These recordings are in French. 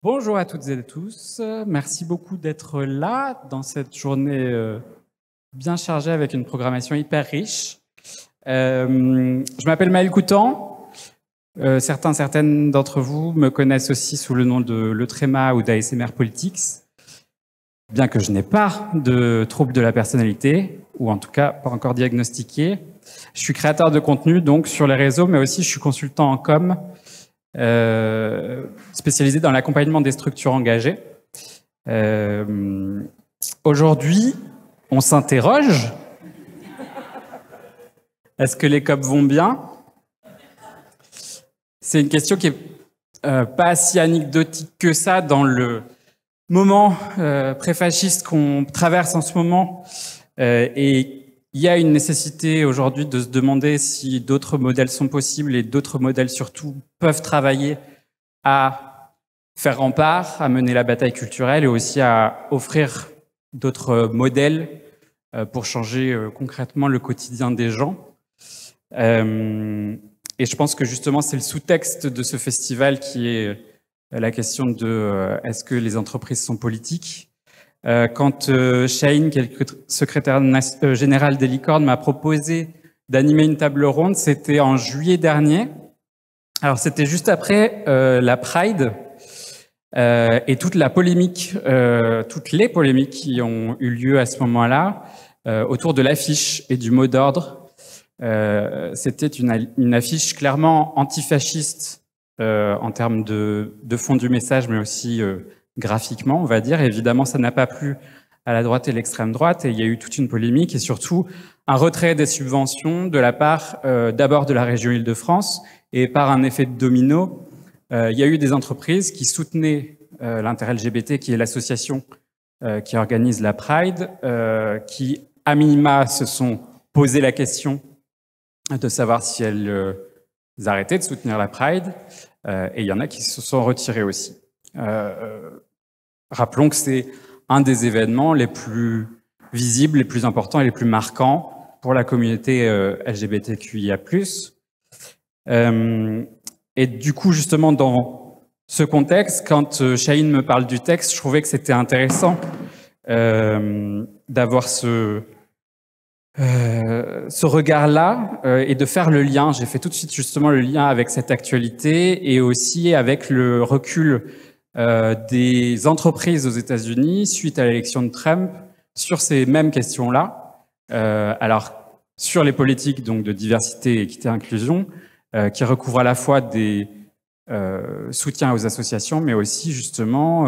Bonjour à toutes et à tous. Merci beaucoup d'être là dans cette journée bien chargée avec une programmation hyper riche. Je m'appelle Maël Coutan. Certaines d'entre vous me connaissent aussi sous le nom de Le Tréma ou d'ASMR Politics, bien que je n'ai pas de trouble de la personnalité, ou en tout cas pas encore diagnostiqué. Je suis créateur de contenu donc sur les réseaux, mais aussi je suis consultant en com, spécialisé dans l'accompagnement des structures engagées. Aujourd'hui, on s'interroge. Est-ce que les COP vont bien? C'est une question qui est pas si anecdotique que ça dans le moment préfasciste qu'on traverse en ce moment. Et il y a une nécessité aujourd'hui de se demander si d'autres modèles sont possibles et d'autres modèles surtout peuvent travailler à faire rempart, à mener la bataille culturelle et aussi à offrir d'autres modèles pour changer concrètement le quotidien des gens. Et je pense que justement c'est le sous-texte de ce festival qui est la question de est-ce que les entreprises sont politiques? Quand Chahine, qui est le secrétaire général des Licornes, m'a proposé d'animer une table ronde, c'était en juillet dernier. Alors c'était juste après la Pride et toute la polémique, toutes les polémiques qui ont eu lieu à ce moment-là autour de l'affiche et du mot d'ordre. C'était une affiche clairement antifasciste en termes de fond du message, mais aussi graphiquement, on va dire. Évidemment, ça n'a pas plu à la droite et l'extrême droite, et il y a eu toute une polémique, et surtout un retrait des subventions de la part d'abord de la région Île-de-France, et par un effet de domino, il y a eu des entreprises qui soutenaient l'Inter LGBT, qui est l'association qui organise la Pride, qui, à minima, se sont posé la question de savoir si elles arrêtaient de soutenir la Pride, et il y en a qui se sont retirés aussi. Rappelons que c'est un des événements les plus visibles, les plus importants et les plus marquants pour la communauté LGBTQIA+. Et du coup, justement, dans ce contexte, quand Chahine me parle du texte, je trouvais que c'était intéressant d'avoir ce regard-là et de faire le lien. J'ai fait tout de suite justement le lien avec cette actualité et aussi avec le recul des entreprises aux États-Unis suite à l'élection de Trump sur ces mêmes questions-là. Alors, sur les politiques donc de diversité, équité, inclusion, qui recouvrent à la fois des soutiens aux associations, mais aussi justement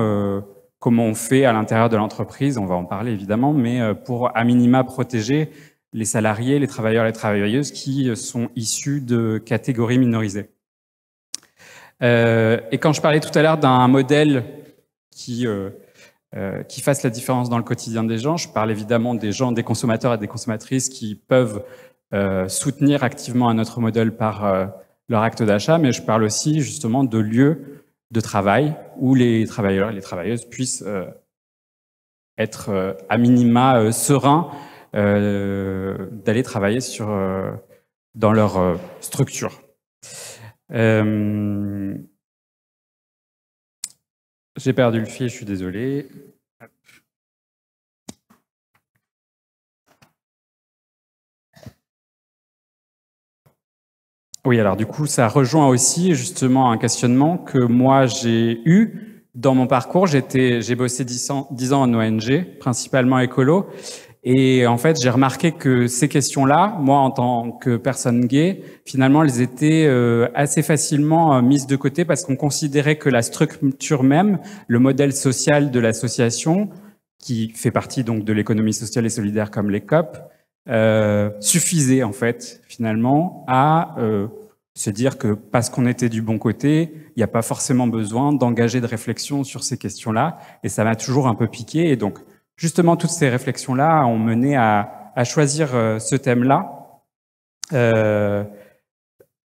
comment on fait à l'intérieur de l'entreprise, on va en parler évidemment, mais pour à minima protéger les salariés, les travailleurs et les travailleuses qui sont issus de catégories minorisées. Et quand je parlais tout à l'heure d'un modèle qui fasse la différence dans le quotidien des gens, je parle évidemment des gens, des consommateurs et des consommatrices qui peuvent soutenir activement un autre modèle par leur acte d'achat, mais je parle aussi justement de lieux de travail où les travailleurs et les travailleuses puissent être à minima sereins d'aller travailler dans leur structure. J'ai perdu le fil, je suis désolé. Oui, alors du coup, ça rejoint aussi justement un questionnement que moi j'ai eu dans mon parcours. J'ai bossé 10 ans en ONG, principalement écolo. Et en fait, j'ai remarqué que ces questions-là, moi, en tant que personne gay, finalement, elles étaient assez facilement mises de côté parce qu'on considérait que la structure même, le modèle social de l'association, qui fait partie donc de l'économie sociale et solidaire comme les COP, suffisait en fait, finalement, à se dire que parce qu'on était du bon côté, il n'y a pas forcément besoin d'engager de réflexion sur ces questions-là. Et ça m'a toujours un peu piqué. Et donc, justement, toutes ces réflexions-là ont mené à choisir ce thème-là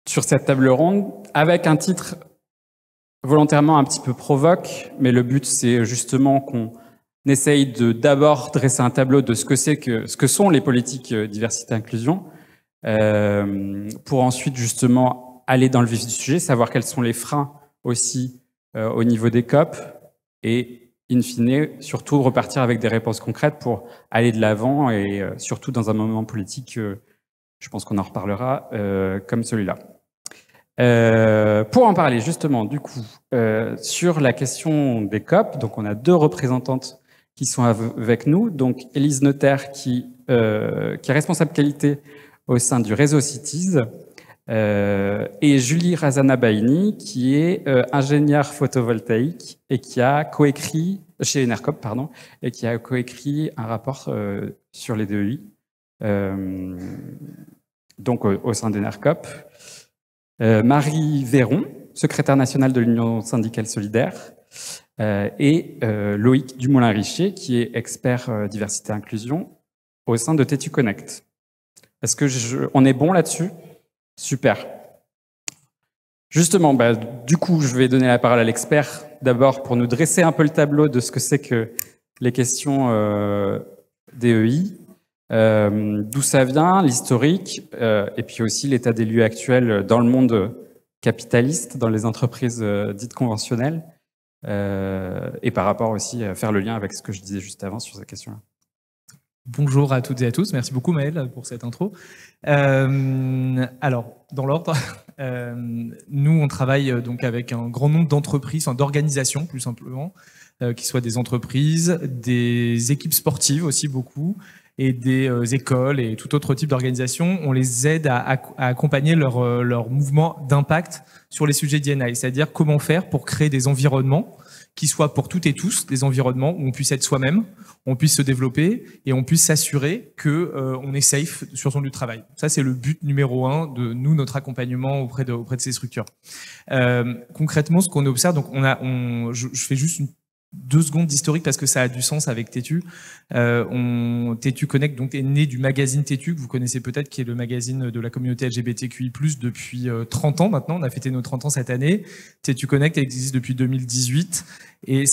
sur cette table ronde, avec un titre volontairement un petit peu provoque, mais le but, c'est justement qu'on essaye d'abord dresser un tableau de ce que sont les politiques diversité-inclusion, pour ensuite justement aller dans le vif du sujet, savoir quels sont les freins aussi au niveau des COP et, in fine, surtout repartir avec des réponses concrètes pour aller de l'avant et surtout dans un moment politique, je pense qu'on en reparlera, comme celui-là. Pour en parler justement, du coup, sur la question des COP, donc on a 2 représentantes qui sont avec nous, donc Élise Notaire qui est responsable qualité au sein du réseau Cities, et Julie Razana-Baini qui est ingénieure photovoltaïque et qui a coécrit, chez Enercop, pardon, et qui a coécrit un rapport sur les DEI, donc au sein d'Enercop. Marie Véron, secrétaire nationale de l'Union syndicale solidaire, et Loïc Dumoulin-Richer, qui est expert diversité et inclusion au sein de TETU Connect. Est-ce que on est bon là-dessus? Super. Justement, du coup, je vais donner la parole à l'expert d'abord pour nous dresser un peu le tableau de ce que c'est que les questions DEI, d'où ça vient, l'historique, et puis aussi l'état des lieux actuel dans le monde capitaliste, dans les entreprises dites conventionnelles, et par rapport aussi à faire le lien avec ce que je disais juste avant sur cette question-là. Bonjour à toutes et à tous. Merci beaucoup Maëlle pour cette intro. Alors, dans l'ordre, nous on travaille donc avec un grand nombre d'entreprises, d'organisations plus simplement, qui soient des entreprises, des équipes sportives aussi beaucoup, et des écoles et tout autre type d'organisation. On les aide à accompagner leur mouvement d'impact sur les sujets d'I&I, c'est-à-dire comment faire pour créer des environnements qui soient pour toutes et tous des environnements où on puisse être soi-même, on puisse se développer et on puisse s'assurer que on est safe sur son lieu de travail. Ça, c'est le but numéro 1 de nous, notre accompagnement auprès de ces structures. Concrètement, ce qu'on observe, donc je fais juste 2 secondes d'historique parce que ça a du sens avec TETU. TETU Connect donc est né du magazine TETU que vous connaissez peut-être, qui est le magazine de la communauté LGBTQI+, depuis 30 ans maintenant. On a fêté nos 30 ans cette année. TETU Connect existe depuis 2018. Et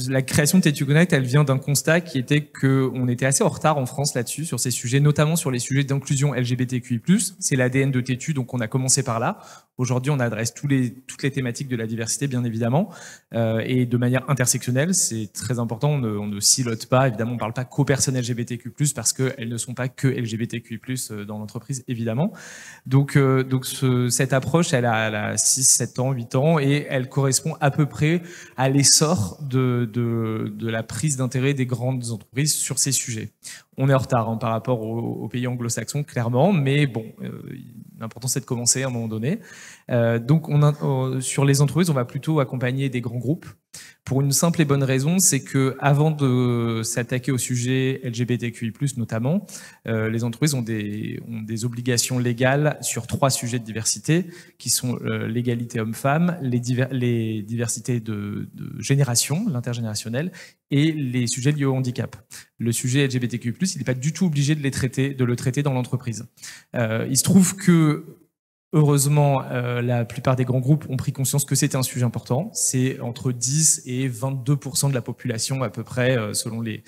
la création de TETU Connect, elle vient d'un constat qui était qu'on était assez en retard en France là-dessus, sur ces sujets, notamment sur les sujets d'inclusion LGBTQI+. C'est l'ADN de TETU, donc on a commencé par là. Aujourd'hui, on adresse toutes les thématiques de la diversité, bien évidemment, et de manière intersectionnelle. C'est très important, on ne silote pas. Évidemment, on ne parle pas qu'aux personnes LGBTQ+, parce qu'elles ne sont pas que LGBTQ+, dans l'entreprise, évidemment. Donc cette approche, elle a 6, 7 ans, 8 ans, et elle correspond à peu près à l'essor de la prise d'intérêt des grandes entreprises sur ces sujets. On est en retard par rapport aux pays anglo-saxons, clairement, mais bon, l'important c'est de commencer à un moment donné. Donc sur les entreprises, on va plutôt accompagner des grands groupes pour une simple et bonne raison, c'est que avant de s'attaquer au sujet LGBTQI+, notamment, les entreprises ont des obligations légales sur 3 sujets de diversité, qui sont l'égalité homme-femme, les diversités de génération, l'intergénérationnel, et les sujets liés au handicap. Le sujet LGBTQI+, il n'est pas du tout obligé de le traiter dans l'entreprise. Il se trouve que heureusement, la plupart des grands groupes ont pris conscience que c'était un sujet important. C'est entre 10 et 22% de la population à peu près, selon les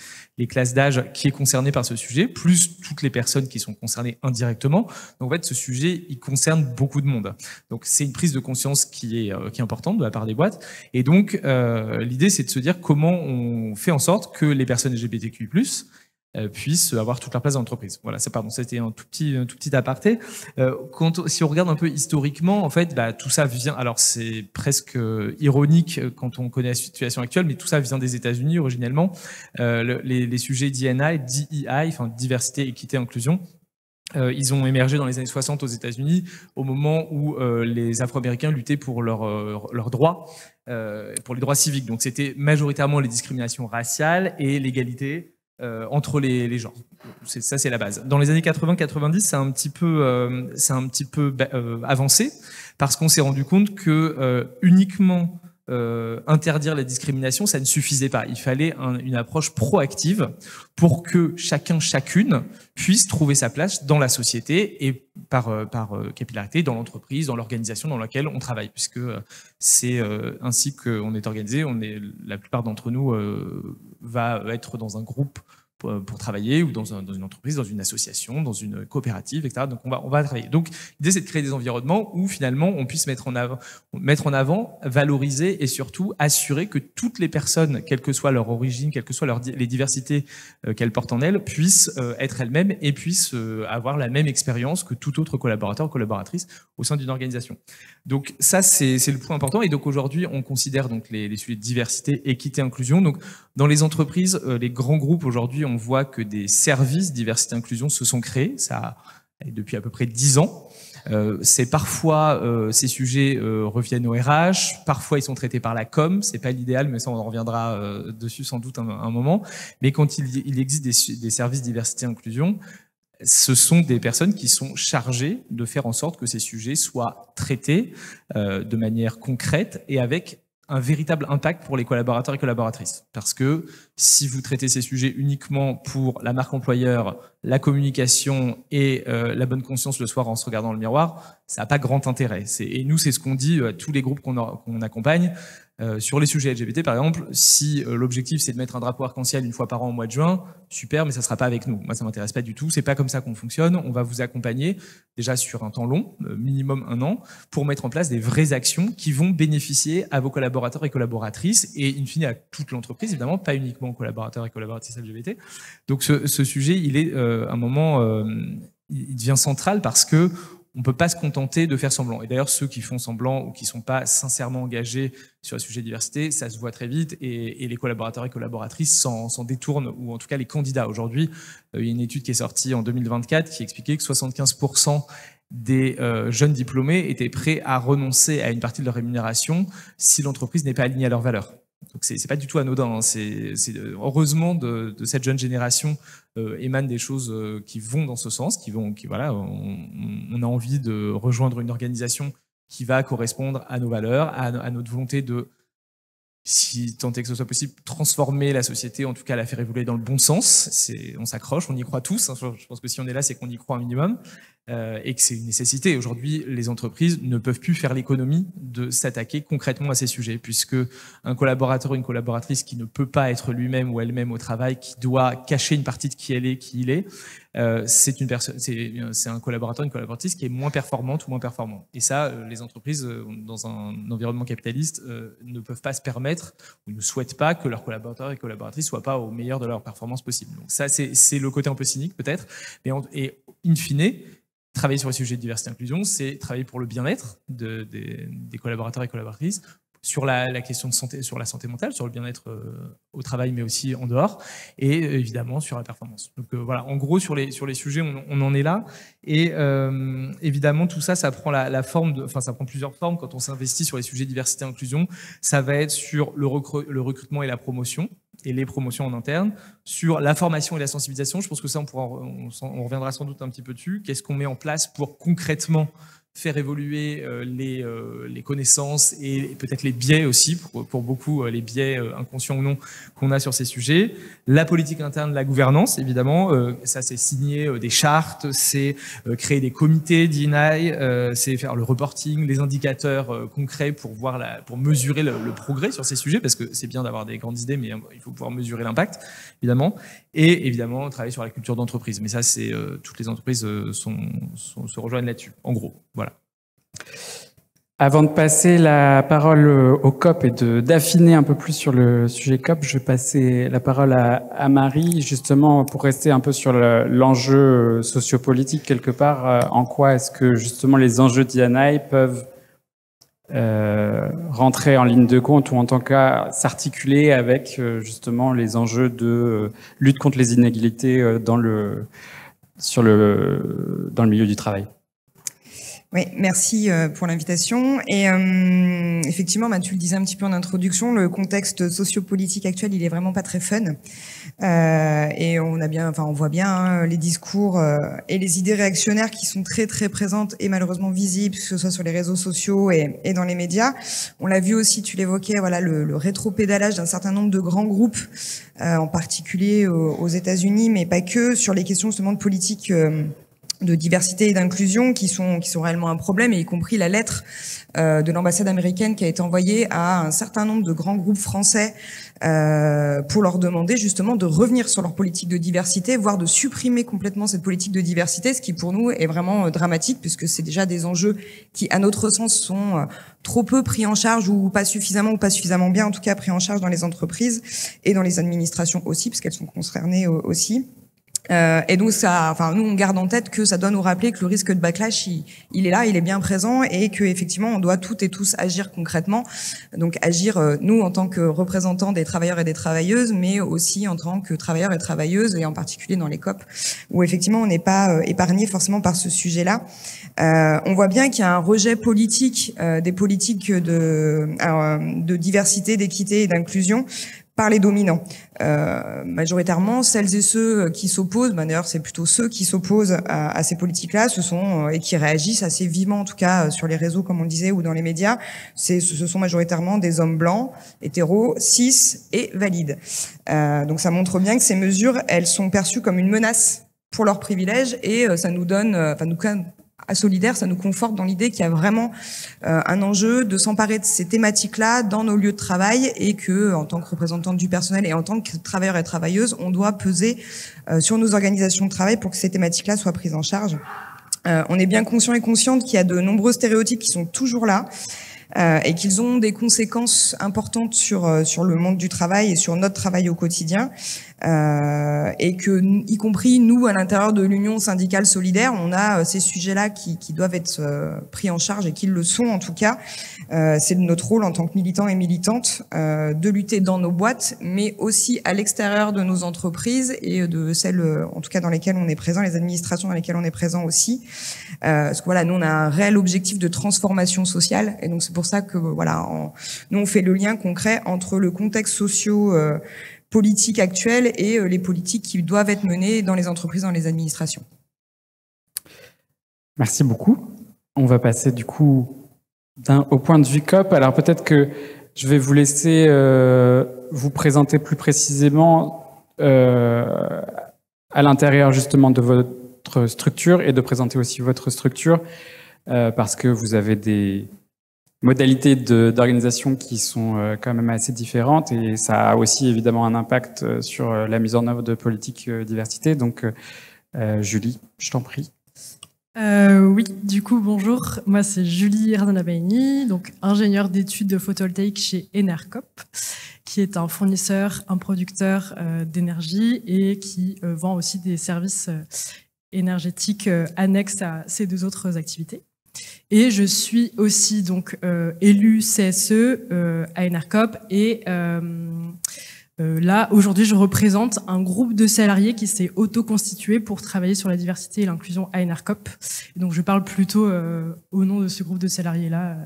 classes d'âge, qui est concernée par ce sujet, plus toutes les personnes qui sont concernées indirectement. Donc en fait, ce sujet, il concerne beaucoup de monde. Donc c'est une prise de conscience qui est importante de la part des boîtes. Et donc l'idée, c'est de se dire comment on fait en sorte que les personnes LGBTQI+, puissent avoir toute leur place dans l'entreprise. Voilà, c'était un tout petit aparté. Si on regarde un peu historiquement, en fait, tout ça vient. Alors c'est presque ironique quand on connaît la situation actuelle, mais tout ça vient des États-Unis originellement. Les sujets d'I&I, DEI, enfin diversité, équité, inclusion. Ils ont émergé dans les années 60 aux États-Unis, au moment où les Afro-Américains luttaient pour leurs droits, pour les droits civiques. Donc c'était majoritairement les discriminations raciales et l'égalité entre les genres. Ça, c'est la base. Dans les années 80-90, c'est un petit peu avancé, parce qu'on s'est rendu compte que uniquement interdire la discrimination, ça ne suffisait pas. Il fallait une approche proactive pour que chacune puisse trouver sa place dans la société et par capillarité dans l'entreprise, dans l'organisation dans laquelle on travaille, puisque c'est ainsi qu'on est organisé. La plupart d'entre nous va être dans un groupe pour travailler, ou dans une entreprise, dans une association, dans une coopérative, etc. Donc on va travailler. Donc l'idée, c'est de créer des environnements où finalement on puisse mettre en avant, valoriser et surtout assurer que toutes les personnes, quelle que soit leur origine, quelles que soient les diversités qu'elles portent en elles, puissent être elles-mêmes et puissent avoir la même expérience que tout autre collaborateur ou collaboratrice au sein d'une organisation. Donc ça, c'est le point important. Et donc aujourd'hui, on considère donc les sujets de diversité, équité, inclusion. Donc dans les entreprises, les grands groupes aujourd'hui, on voit que des services diversité inclusion se sont créés, ça depuis à peu près 10 ans. C'est parfois ces sujets reviennent au RH, parfois ils sont traités par la com, c'est pas l'idéal, mais ça on en reviendra dessus sans doute un moment. Mais quand il existe des services diversité inclusion, ce sont des personnes qui sont chargées de faire en sorte que ces sujets soient traités de manière concrète et avec un véritable impact pour les collaborateurs et collaboratrices. Parce que si vous traitez ces sujets uniquement pour la marque employeur, la communication et la bonne conscience le soir en se regardant dans le miroir, ça n'a pas grand intérêt. Et nous, c'est ce qu'on dit à tous les groupes qu'on accompagne. Sur les sujets LGBT, par exemple, si l'objectif c'est de mettre un drapeau arc-en-ciel une fois par an au mois de juin, super, mais ça sera pas avec nous. Moi, ça m'intéresse pas du tout. C'est pas comme ça qu'on fonctionne. On va vous accompagner déjà sur un temps long, minimum 1 an, pour mettre en place des vraies actions qui vont bénéficier à vos collaborateurs et collaboratrices et in fine à toute l'entreprise, évidemment, pas uniquement aux collaborateurs et collaboratrices LGBT. Donc ce sujet, il est un moment, il devient central parce que on peut pas se contenter de faire semblant. Et d'ailleurs, ceux qui font semblant ou qui sont pas sincèrement engagés sur le sujet de diversité, ça se voit très vite et les collaborateurs et collaboratrices s'en détournent, ou en tout cas les candidats. Aujourd'hui, il y a une étude qui est sortie en 2024 qui expliquait que 75% des jeunes diplômés étaient prêts à renoncer à une partie de leur rémunération si l'entreprise n'est pas alignée à leurs valeurs. Donc c'est pas du tout anodin. Hein. Heureusement de cette jeune génération émanent des choses qui vont dans ce sens, voilà, on a envie de rejoindre une organisation qui va correspondre à nos valeurs, à notre volonté de, si tant est que ce soit possible, transformer la société, en tout cas la faire évoluer dans le bon sens. On s'accroche, on y croit tous. Hein. Je pense que si on est là, c'est qu'on y croit un minimum. Et que c'est une nécessité. Aujourd'hui, les entreprises ne peuvent plus faire l'économie de s'attaquer concrètement à ces sujets, puisque un collaborateur ou une collaboratrice qui ne peut pas être lui-même ou elle-même au travail, qui doit cacher une partie de qui elle est, qui il est, c'est un collaborateur, une collaboratrice qui est moins performante ou moins performant. Et ça, les entreprises, dans un environnement capitaliste, ne peuvent pas se permettre ou ne souhaitent pas que leurs collaborateurs et collaboratrices soient pas au meilleur de leur performance possible. Donc ça, c'est le côté un peu cynique peut-être, et in fine, travailler sur les sujets de diversité et inclusion, c'est travailler pour le bien-être des collaborateurs et collaboratrices, sur la question de santé, sur la santé mentale, sur le bien-être au travail, mais aussi en dehors, et évidemment sur la performance. Donc voilà, en gros, sur les sujets, on en est là. Et évidemment, tout ça, ça prend la forme ça prend plusieurs formes quand on s'investit sur les sujets de diversité et inclusion. Ça va être sur le recrutement et la promotion, et les promotions en interne, sur la formation et la sensibilisation. Je pense que ça, on reviendra sans doute un petit peu dessus. Qu'est-ce qu'on met en place pour concrètement faire évoluer les connaissances et peut-être les biais aussi, pour beaucoup les biais inconscients ou non qu'on a sur ces sujets. La politique interne, la gouvernance, évidemment, ça c'est signer des chartes, c'est créer des comités d'I&I, c'est faire le reporting, les indicateurs concrets pour mesurer le progrès sur ces sujets, parce que c'est bien d'avoir des grandes idées, mais il faut pouvoir mesurer l'impact, évidemment. Et évidemment, travailler sur la culture d'entreprise. Mais ça, c'est toutes les entreprises se rejoignent là-dessus, en gros. Voilà. Avant de passer la parole au COP et d'affiner un peu plus sur le sujet COP, je vais passer la parole à Marie, justement, pour rester un peu sur l'enjeu sociopolitique quelque part. En quoi est-ce que, justement, les enjeux d'I&I peuvent rentrer en ligne de compte, ou en tant cas s'articuler avec, justement, les enjeux de lutte contre les inégalités dans le milieu du travail? Oui, merci pour l'invitation. Et effectivement, tu le disais un petit peu en introduction, le contexte sociopolitique actuel, il est vraiment pas très fun. Et on voit bien les discours et les idées réactionnaires qui sont très très présentes et malheureusement visibles, que ce soit sur les réseaux sociaux et dans les médias. On l'a vu aussi, tu l'évoquais, voilà, le rétropédalage d'un certain nombre de grands groupes, en particulier aux États-Unis, mais pas que, sur les questions justement de politique de diversité et d'inclusion qui sont réellement un problème, et y compris la lettre de l'ambassade américaine qui a été envoyée à un certain nombre de grands groupes français pour leur demander justement de revenir sur leur politique de diversité, voire de supprimer complètement cette politique de diversité, ce qui pour nous est vraiment dramatique, puisque c'est déjà des enjeux qui, à notre sens, sont trop peu pris en charge, ou pas suffisamment bien, en tout cas pris en charge dans les entreprises et dans les administrations aussi, puisqu'elles sont concernées aussi. Et donc nous on garde en tête que ça doit nous rappeler que le risque de backlash il est là, il est bien présent, et que effectivement on doit toutes et tous agir concrètement. Donc agir nous en tant que représentants des travailleurs et des travailleuses, mais aussi en tant que travailleurs et travailleuses, et en particulier dans les COP où effectivement on n'est pas épargné forcément par ce sujet-là. On voit bien qu'il y a un rejet politique des politiques de diversité, d'équité et d'inclusion par les dominants. Majoritairement, celles et ceux qui s'opposent, d'ailleurs c'est plutôt ceux qui s'opposent à ces politiques-là, et qui réagissent assez vivement, en tout cas sur les réseaux comme on le disait, ou dans les médias, ce sont majoritairement des hommes blancs, hétéros, cis et valides. Donc ça montre bien que ces mesures, elles sont perçues comme une menace pour leurs privilèges, et ça nous donne, à Solidaire, ça nous conforte dans l'idée qu'il y a vraiment un enjeu de s'emparer de ces thématiques-là dans nos lieux de travail, et que, en tant que représentante du personnel et en tant que travailleurs et travailleuses, on doit peser sur nos organisations de travail pour que ces thématiques-là soient prises en charge. On est bien conscient et consciente qu'il y a de nombreux stéréotypes qui sont toujours là, et qu'ils ont des conséquences importantes sur le monde du travail et sur notre travail au quotidien. Et que, y compris nous, à l'intérieur de l'Union syndicale solidaire, on a ces sujets-là qui doivent être pris en charge, et qui le sont en tout cas. C'est notre rôle en tant que militants et militantes de lutter dans nos boîtes, mais aussi à l'extérieur de nos entreprises, et de celles, en tout cas, dans lesquelles on est présent, les administrations dans lesquelles on est présent aussi. Parce que voilà, nous on a un réel objectif de transformation sociale, et donc c'est pour ça que nous on fait le lien concret entre le contexte socio-politique actuel et les politiques qui doivent être menées dans les entreprises, dans les administrations. Merci beaucoup. On va passer du coup au point de vue COP. Alors peut-être que je vais vous laisser vous présenter plus précisément à l'intérieur justement de votre structure, et de présenter aussi votre structure, parce que vous avez des modalités d'organisation qui sont quand même assez différentes, et ça a aussi évidemment un impact sur la mise en œuvre de politiques diversité. Donc Julie, je t'en prie. Oui, du coup, bonjour. Moi, c'est Julie Hernanabaini, donc ingénieure d'études de photovoltaïque chez Enercop, qui est un fournisseur, un producteur d'énergie, et qui vend aussi des services énergétiques annexes à ces deux autres activités. Et je suis aussi donc élue CSE à Enercop, et là aujourd'hui je représente un groupe de salariés qui s'est auto-constitué pour travailler sur la diversité et l'inclusion à Enercop. Et donc je parle plutôt au nom de ce groupe de salariés là,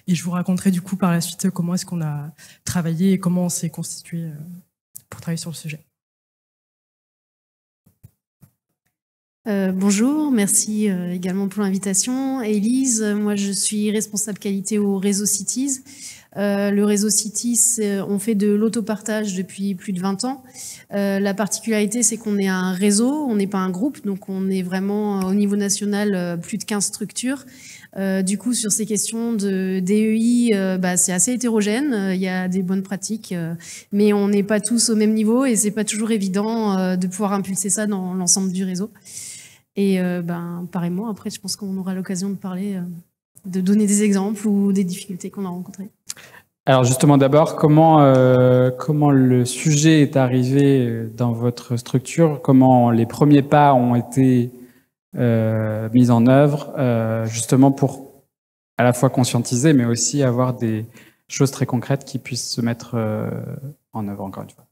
et je vous raconterai du coup par la suite comment est-ce qu'on a travaillé et comment on s'est constitué pour travailler sur le sujet. Bonjour, merci également pour l'invitation. Élise, moi je suis responsable qualité au réseau Cities. Le réseau Cities, on fait de l'autopartage depuis plus de 20 ans. La particularité, c'est qu'on est un réseau, on n'est pas un groupe, donc on est vraiment au niveau national plus de 15 structures. Du coup, sur ces questions de DEI, c'est assez hétérogène. Il y a des bonnes pratiques, mais on n'est pas tous au même niveau, et c'est pas toujours évident de pouvoir impulser ça dans l'ensemble du réseau. Et pareillement, après, je pense qu'on aura l'occasion de parler, de donner des exemples ou des difficultés qu'on a rencontrées. Alors justement, d'abord, comment le sujet est arrivé dans votre structure? Comment les premiers pas ont été mis en œuvre, justement pour à la fois conscientiser, mais aussi avoir des choses très concrètes qui puissent se mettre en œuvre, encore une fois?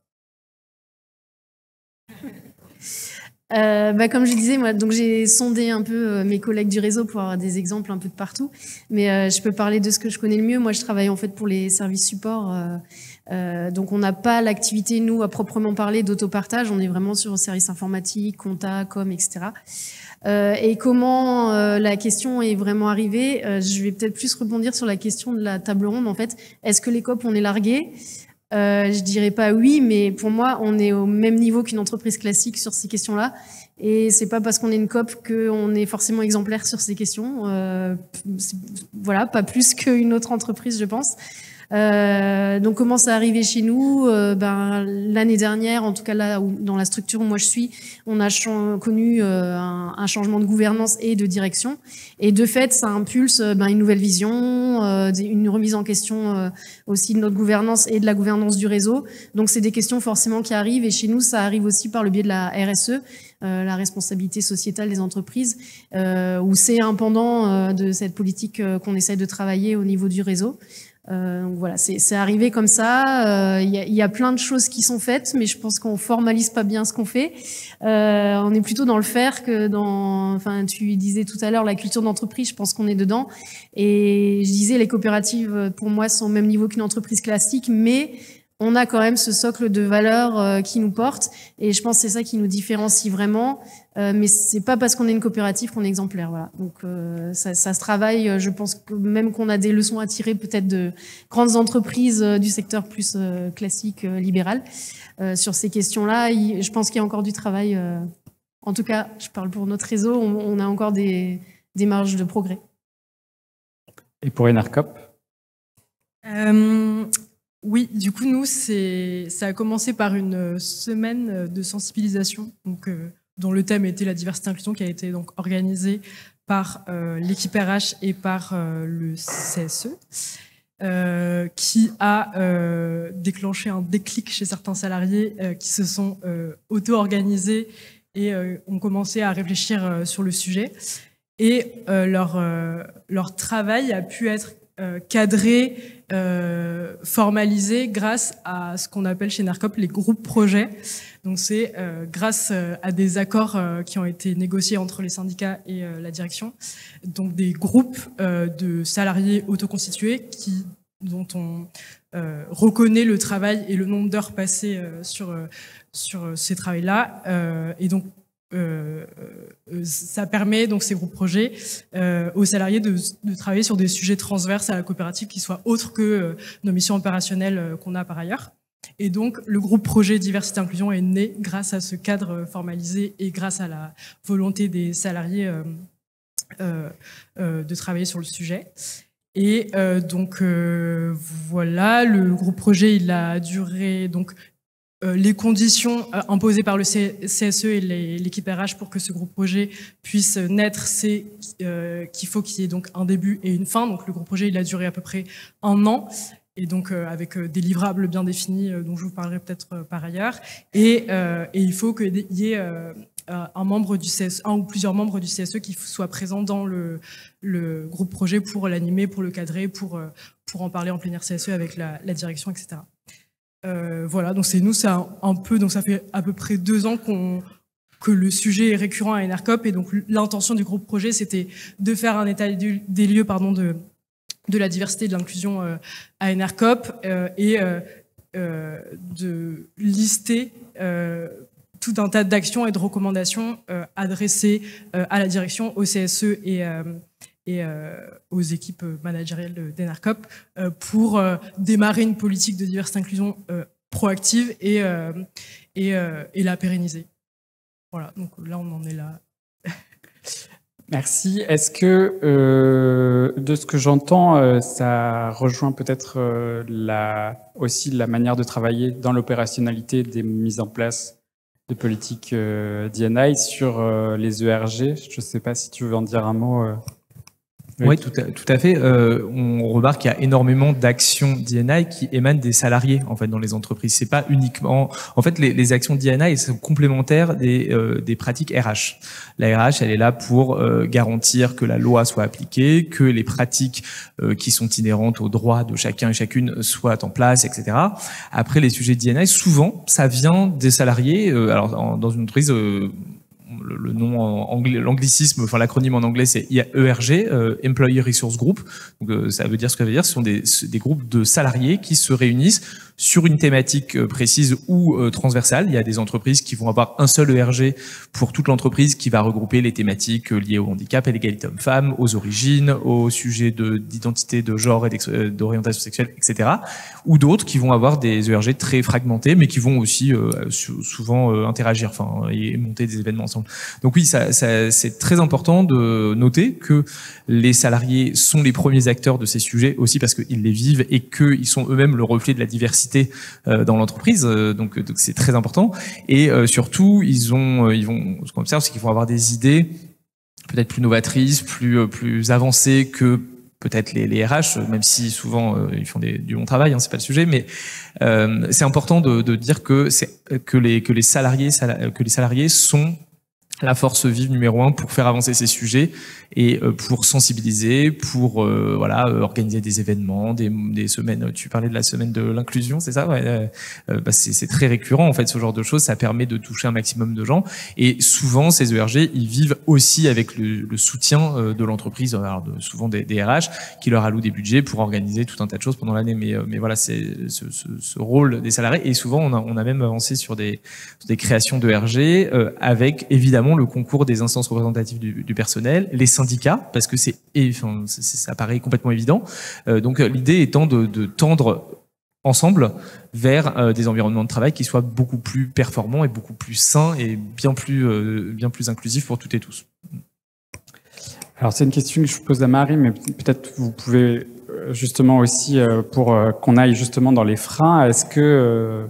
Comme je disais, moi, donc j'ai sondé un peu mes collègues du réseau pour avoir des exemples un peu de partout, mais je peux parler de ce que je connais le mieux. Moi, je travaille en fait pour les services support, donc on n'a pas l'activité, nous, à proprement parler d'autopartage. On est vraiment sur le service informatique, compta, com, etc. Et comment la question est vraiment arrivée, je vais peut-être plus rebondir sur la question de la table ronde. En fait, est-ce que les COP, on est largués? Je dirais pas oui, mais pour moi, on est au même niveau qu'une entreprise classique sur ces questions-là. Et c'est pas parce qu'on est une COP qu'on est forcément exemplaire sur ces questions. Voilà, pas plus qu'une autre entreprise, je pense. Donc comment ça arrivé chez nous? L'année dernière, en tout cas là dans la structure où moi je suis, on a connu un changement de gouvernance et de direction, et de fait ça impulse une nouvelle vision, une remise en question aussi de notre gouvernance et de la gouvernance du réseau. Donc c'est des questions forcément qui arrivent, et chez nous ça arrive aussi par le biais de la RSE, la responsabilité sociétale des entreprises, où c'est un pendant de cette politique qu'on essaie de travailler au niveau du réseau. Donc voilà, c'est arrivé comme ça. Il y a plein de choses qui sont faites, mais je pense qu'on formalise pas bien ce qu'on fait. On est plutôt dans le faire que dans. Enfin, tu disais tout à l'heure la culture d'entreprise. Je pense qu'on est dedans. Et je disais les coopératives pour moi sont au même niveau qu'une entreprise classique, mais on a quand même ce socle de valeurs qui nous porte, et je pense que c'est ça qui nous différencie vraiment. Mais c'est pas parce qu'on est une coopérative qu'on est exemplaire, voilà. Donc ça se travaille. Je pense que même qu'on a des leçons à tirer peut-être de grandes entreprises du secteur plus classique, libéral, sur ces questions-là. Je pense qu'il y a encore du travail. En tout cas, je parle pour notre réseau. On a encore des marges de progrès. Et pour Enercop? Oui, du coup, nous, ça a commencé par une semaine de sensibilisation, donc, dont le thème était la diversité et inclusion, qui a été donc organisée par l'équipe RH et par le CSE, qui a déclenché un déclic chez certains salariés qui se sont auto-organisés et ont commencé à réfléchir sur le sujet. Et leur travail a pu être cadré, formalisé grâce à ce qu'on appelle chez Enercop les groupes projets. Donc c'est grâce à des accords qui ont été négociés entre les syndicats et la direction, donc des groupes de salariés autoconstitués dont on reconnaît le travail et le nombre d'heures passées sur ces travails-là, et donc ça permet, donc ces groupes projets, aux salariés de travailler sur des sujets transverses à la coopérative qui soient autres que nos missions opérationnelles qu'on a par ailleurs. Et donc le groupe projet diversité inclusion est né grâce à ce cadre formalisé et grâce à la volonté des salariés de travailler sur le sujet. Et donc voilà, le groupe projet il a duré donc les conditions imposées par le CSE et l'équipe RH pour que ce groupe projet puisse naître, c'est qu'il faut qu'il y ait donc un début et une fin. Donc le groupe projet il a duré à peu près 1 an, et donc avec des livrables bien définis dont je vous parlerai peut-être par ailleurs. Et il faut qu'il y ait un membre du CSE, un ou plusieurs membres du CSE qui soient présents dans le groupe projet pour l'animer, pour le cadrer, pour en parler en plénière CSE avec la direction, etc. Voilà, donc c'est un peu, donc ça fait à peu près 2 ans que le sujet est récurrent à Enercop, et donc l'intention du groupe projet c'était de faire un état des lieux de la diversité et de l'inclusion à Enercop, et de lister tout un tas d'actions et de recommandations adressées à la direction, au CSE et aux équipes managériales d'Enercop pour démarrer une politique de diversité et inclusion proactive et la pérenniser. Voilà, donc là on en est là. Merci. Est-ce que, de ce que j'entends, ça rejoint peut-être aussi la manière de travailler dans l'opérationnalité des mises en place de politiques D&I sur les ERG? Je ne sais pas si tu veux en dire un mot. Oui, tout à fait. On remarque qu'il y a énormément d'actions D&I qui émanent des salariés en fait dans les entreprises. C'est pas uniquement. En fait, les actions D&I sont complémentaires des pratiques RH. La RH, elle est là pour garantir que la loi soit appliquée, que les pratiques qui sont inhérentes aux droits de chacun et chacune soient en place, etc. Après, les sujets D&I, souvent, ça vient des salariés. Alors, dans une entreprise. Le nom en anglais, l'anglicisme, enfin l'acronyme en anglais, c'est ERG, Employee Resource Group. Donc ça veut dire ce que ça veut dire. Ce sont des groupes de salariés qui se réunissent sur une thématique précise ou transversale. Il y a des entreprises qui vont avoir un seul ERG pour toute l'entreprise qui va regrouper les thématiques liées au handicap, à l'égalité homme-femme, aux origines, aux sujets d'identité, de genre et d'orientation sexuelle, etc. Ou d'autres qui vont avoir des ERG très fragmentés, mais qui vont aussi souvent interagir, et monter des événements ensemble. Donc oui, c'est très important de noter que les salariés sont les premiers acteurs de ces sujets aussi parce qu'ils les vivent et qu'ils sont eux-mêmes le reflet de la diversité dans l'entreprise, donc c'est très important. Et surtout, ce qu'on observe, c'est qu'ils vont avoir des idées peut-être plus novatrices, plus avancées que peut-être les RH, même si souvent ils font du bon travail, c'est pas le sujet, mais c'est important de dire que les salariés sont la force vive numéro 1 pour faire avancer ces sujets et pour sensibiliser, pour organiser des événements, des semaines. Tu parlais de la semaine de l'inclusion, c'est ça? Ouais. C'est très récurrent en fait, ce genre de choses. Ça permet de toucher un maximum de gens. Et souvent, ces ERG, ils vivent aussi avec le soutien de l'entreprise, souvent des RH, qui leur allouent des budgets pour organiser tout un tas de choses pendant l'année. Mais voilà, c'est ce rôle des salariés. Et souvent, on a même avancé sur des créations d'ERG avec évidemment le concours des instances représentatives du personnel, les syndicats, parce que ça paraît complètement évident. Donc l'idée étant de tendre ensemble vers des environnements de travail qui soient beaucoup plus performants et beaucoup plus sains et bien plus inclusifs pour toutes et tous. Alors c'est une question que je pose à Marie, mais peut-être vous pouvez justement aussi, pour qu'on aille justement dans les freins, est-ce que